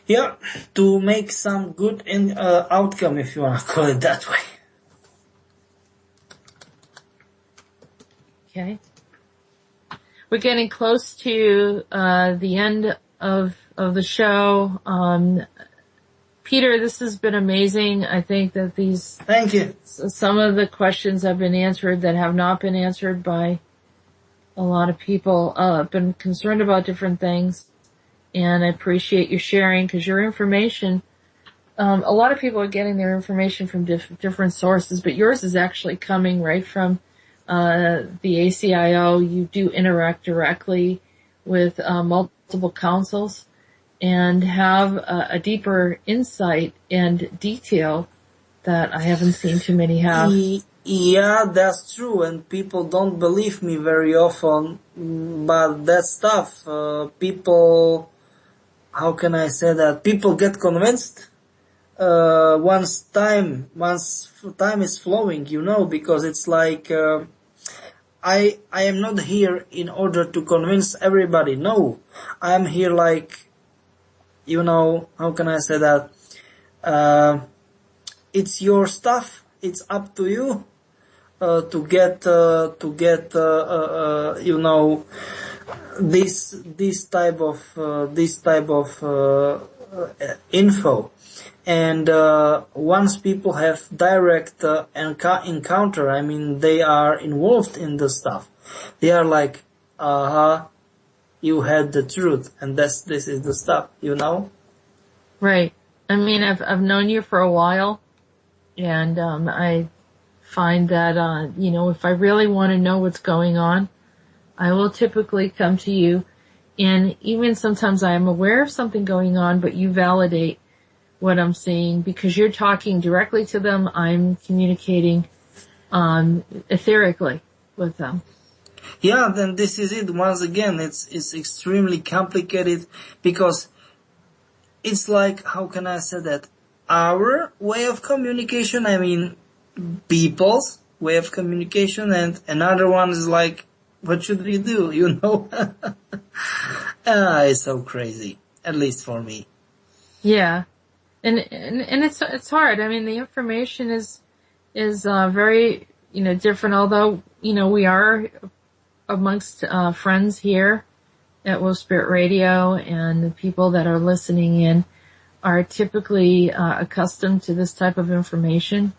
Yeah, to make some good outcome, if you want to call it that way. okay. We're getting close to, the end of the show. Peter, this has been amazing. I think that Thank you. some of the questions have been answered that have not been answered by a lot of people, have been concerned about different things. And I appreciate you sharing, because your information, a lot of people are getting their information from different sources, but yours is actually coming right from, the ACIO. You do interact directly with, multiple councils and have a deeper insight and detail that I haven't seen too many have. Yeah, that's true, and people don't believe me very often, but that stuff, people, how can I say that? People get convinced, once time is flowing, you know, because it's like, I am not here in order to convince everybody, no. I am here like, you know, how can I say that? It's your stuff. It's up to you to get you know, this type of info. And once people have direct encounter, I mean, they are involved in the stuff. They are like, you had the truth, and this is the stuff, you know? Right. I mean, I've known you for a while, and I find that you know, if I really want to know what's going on, I will typically come to you, and even sometimes I am aware of something going on, but you validate what I'm seeing because you're talking directly to them. I'm communicating etherically with them. Yeah, then this is it. Once again, it's extremely complicated because it's like, how can I say that? Our way of communication, I mean, people's way of communication, and another one is like, what should we do? You know? It's so crazy. At least for me. Yeah. And it's hard. I mean, the information is very, you know, different, although, you know, we are amongst, friends here at Wolf Spirit Radio, and the people that are listening in are typically, accustomed to this type of information.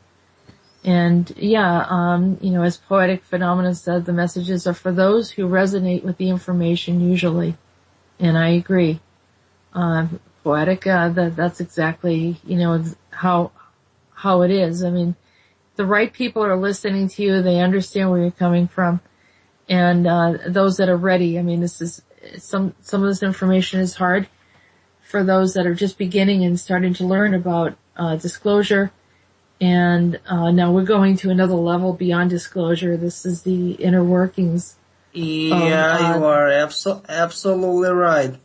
And yeah, you know, as Poetic Phenomena said, the messages are for those who resonate with the information usually. And I agree. Poetic, that's exactly, you know, how it is. I mean, the right people are listening to you, they understand where you're coming from. And, those that are ready, I mean, this is, some of this information is hard for those that are just beginning and starting to learn about disclosure. And now we're going to another level beyond disclosure. This is the inner workings. Yeah, you are absolutely right.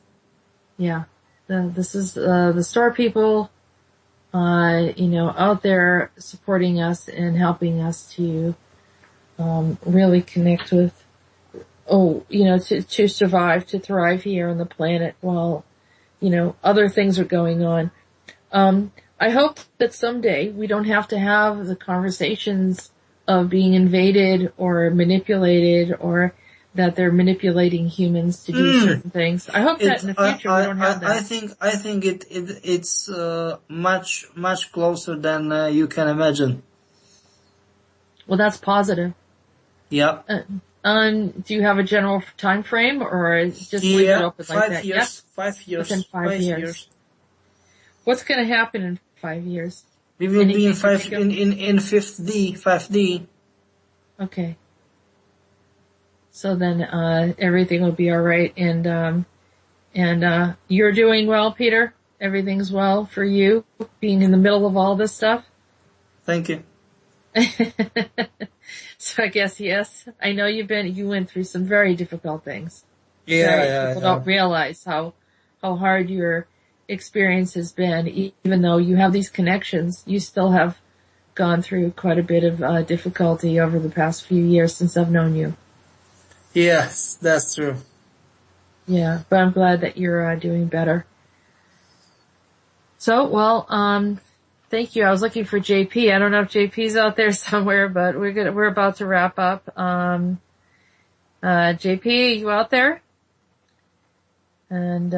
Yeah. This is the star people, out there supporting us and helping us to really connect with, to survive, to thrive here on the planet while, other things are going on. I hope that someday we don't have to have the conversations of being invaded or manipulated, or that they're manipulating humans to do certain things. I hope that in the future we don't have that. I think it's much closer than you can imagine. Well, that's positive. Yeah. Do you have a general time frame, or just leave it open like that? Yeah, 5 years. Within 5 years. What's going to happen in 5 years? We will be in 5D. Okay. So then, everything will be alright, and you're doing well, Peter? Everything's well for you, being in the middle of all this stuff? Thank you. So I guess, yes, I know you went through some very difficult things. People don't realize how hard your experience has been. Even though you have these connections, you still have gone through quite a bit of difficulty over the past few years since I've known you. Yes, that's true. Yeah, but I'm glad that you're doing better. So, well, thank you. I was looking for JP. I don't know if JP's out there somewhere, but we're about to wrap up. JP, are you out there? And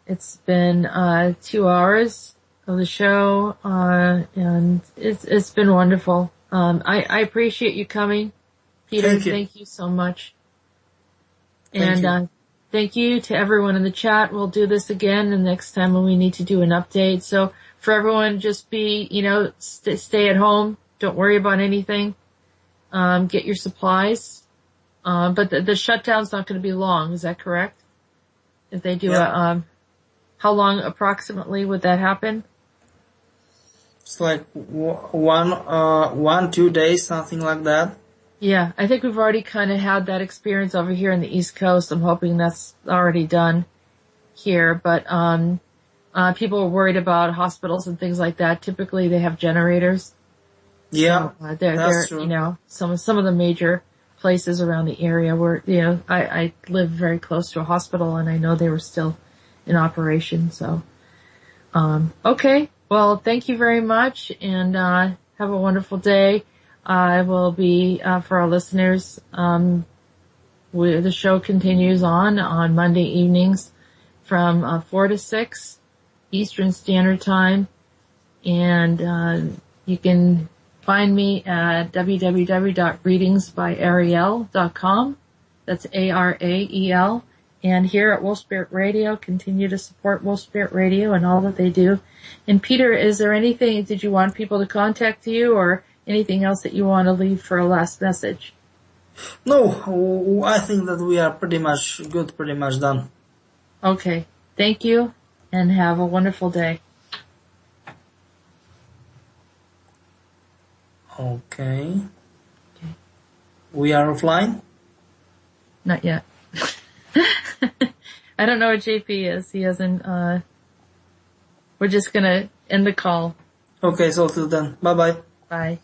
it's been 2 hours of the show, and it's been wonderful. I appreciate you coming, Peter. Thank you so much. And thank you to everyone in the chat. We'll do this again the next time when we need to do an update. So for everyone, just be, stay at home. Don't worry about anything. Get your supplies. But the shutdown's not going to be long. Is that correct? If they do how long approximately would that happen? It's like 1-2 days, something like that. Yeah, I think we've already kind of had that experience over here in the East Coast. I'm hoping that's already done here. But people are worried about hospitals and things like that. Typically, they have generators. Yeah, so, they're true. Some of the major places around the area where I live very close to a hospital, and I know they were still in operation. So, okay. Well, thank you very much, and have a wonderful day. I will be, for our listeners, the show continues on Monday evenings from 4 to 6 Eastern Standard Time. And you can find me at www.readingsbyariel.com. That's ARAEL. And here at Wolf Spirit Radio, continue to support Wolf Spirit Radio and all that they do. And Peter, is there anything, did you want people to contact you, or anything else that you want to leave for a last message? No, I think that we are pretty much good, pretty much done. Okay. Thank you, and have a wonderful day. Okay. We are offline? Not yet. I don't know what JP is. He hasn't, we're just gonna end the call. Okay, so till then. Bye-bye. Bye.